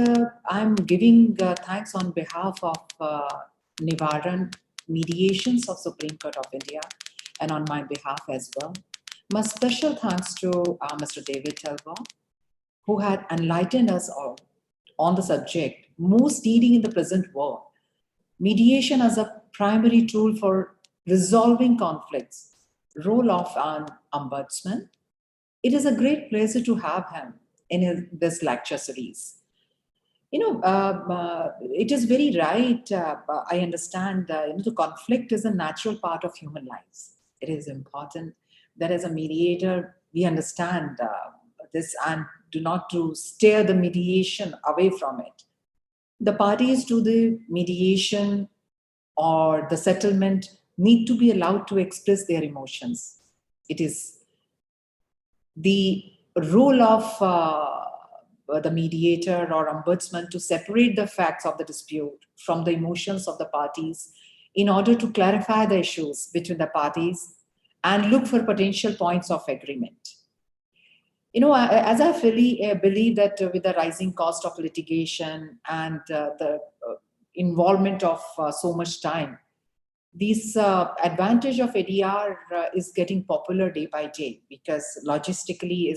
I'm giving thanks on behalf of Nivaran Mediations of Supreme Court of India and on my behalf as well. My special thanks to Mr. David Talbot, who had enlightened us all on the subject most needing in the present world. Mediation as a primary tool for resolving conflicts, role of an ombudsman. It is a great pleasure to have him in this lecture series. It is very right. I understand the conflict is a natural part of human lives. It is important that as a mediator, we understand this and do not to steer the mediation away from it. The parties to the mediation or the settlement need to be allowed to express their emotions. It is the role of the mediator or ombudsman to separate the facts of the dispute from the emotions of the parties in order to clarify the issues between the parties and look for potential points of agreement. As I fully believe that with the rising cost of litigation and the involvement of so much time, this advantage of ADR is getting popular day by day because logistically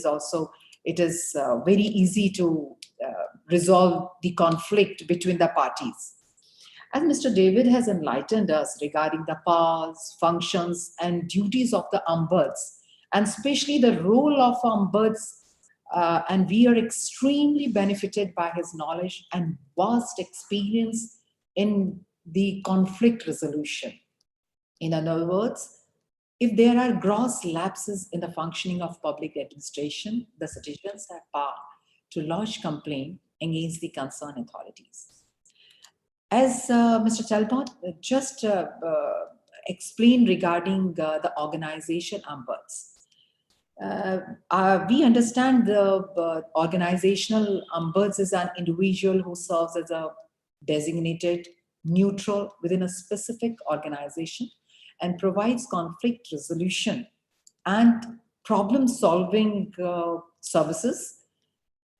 it is very easy to resolve the conflict between the parties. As Mr. David has enlightened us regarding the powers, functions, and duties of the ombuds, and especially the role of ombuds, and we are extremely benefited by his knowledge and vast experience in the conflict resolution. In other words, if there are gross lapses in the functioning of public administration, the citizens have power to lodge complaint against the concerned authorities. As Mr. Talbot just explained regarding the organization ombuds, we understand the organizational ombuds is an individual who serves as a designated neutral within a specific organization and provides conflict resolution and problem-solving services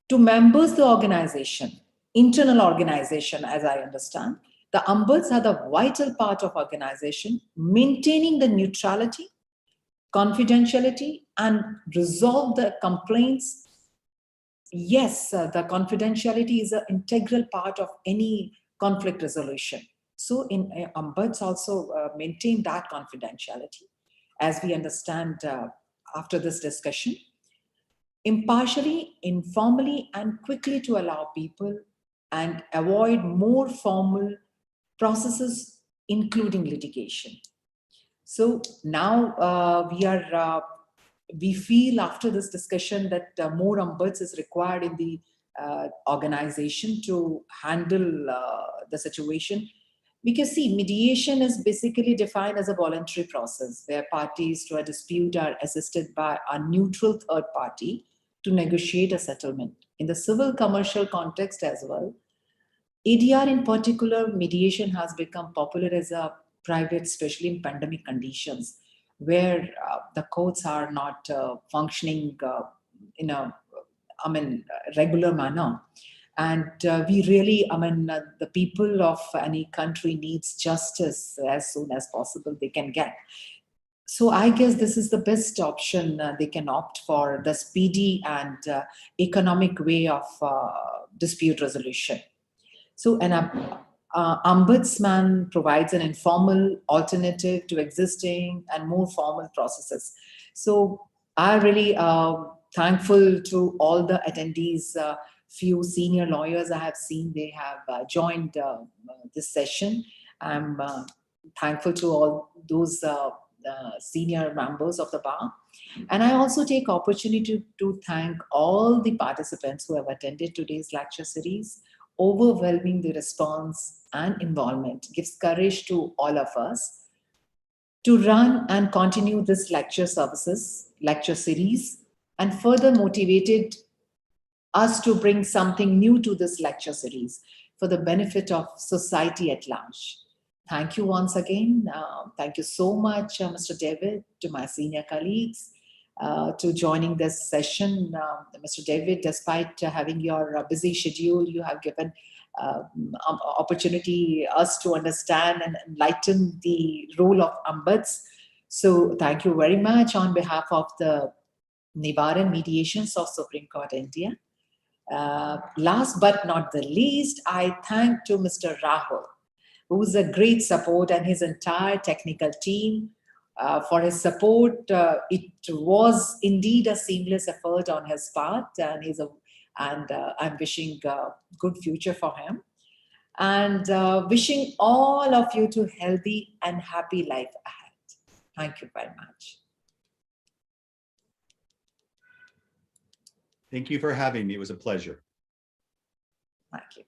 to members of the organization, internal organization, as I understand. The ombuds are the vital part of organization, maintaining the neutrality, confidentiality, and resolve the complaints. Yes, the confidentiality is an integral part of any conflict resolution. So in ombuds also maintain that confidentiality, as we understand after this discussion, impartially, informally, and quickly to allow people and avoid more formal processes, including litigation. So now we feel after this discussion that more ombuds is required in the organization to handle the situation. Because see, mediation is basically defined as a voluntary process where parties to a dispute are assisted by a neutral third party to negotiate a settlement. In the civil commercial context as well, ADR in particular, mediation has become popular as a private, especially in pandemic conditions, where the courts are not functioning in a regular manner. And we really, the people of any country needs justice as soon as possible they can get. So I guess this is the best option they can opt for, the speedy and economic way of dispute resolution. So an ombudsman provides an informal alternative to existing and more formal processes. So I'm really thankful to all the attendees. Few senior lawyers I have seen, they have joined this session. I'm thankful to all those senior members of the bar. And I also take opportunity to thank all the participants who have attended today's lecture series. Overwhelming the response and involvement gives courage to all of us to run and continue this lecture series, and further motivated us to bring something new to this lecture series for the benefit of society at large. Thank you once again. Thank you so much, Mr. David, to my senior colleagues, to joining this session. Mr. David, despite having your busy schedule, you have given opportunity us to understand and enlighten the role of ombuds. So thank you very much on behalf of the Nivaran Mediations of Supreme Court India. Last but not the least, I thank to Mr. Rahul, who's a great support, and his entire technical team for his support. It was indeed a seamless effort on his part, and I'm wishing a good future for him, and wishing all of you to healthy and happy life ahead. Thank you very much. Thank you for having me. It was a pleasure. Thank you.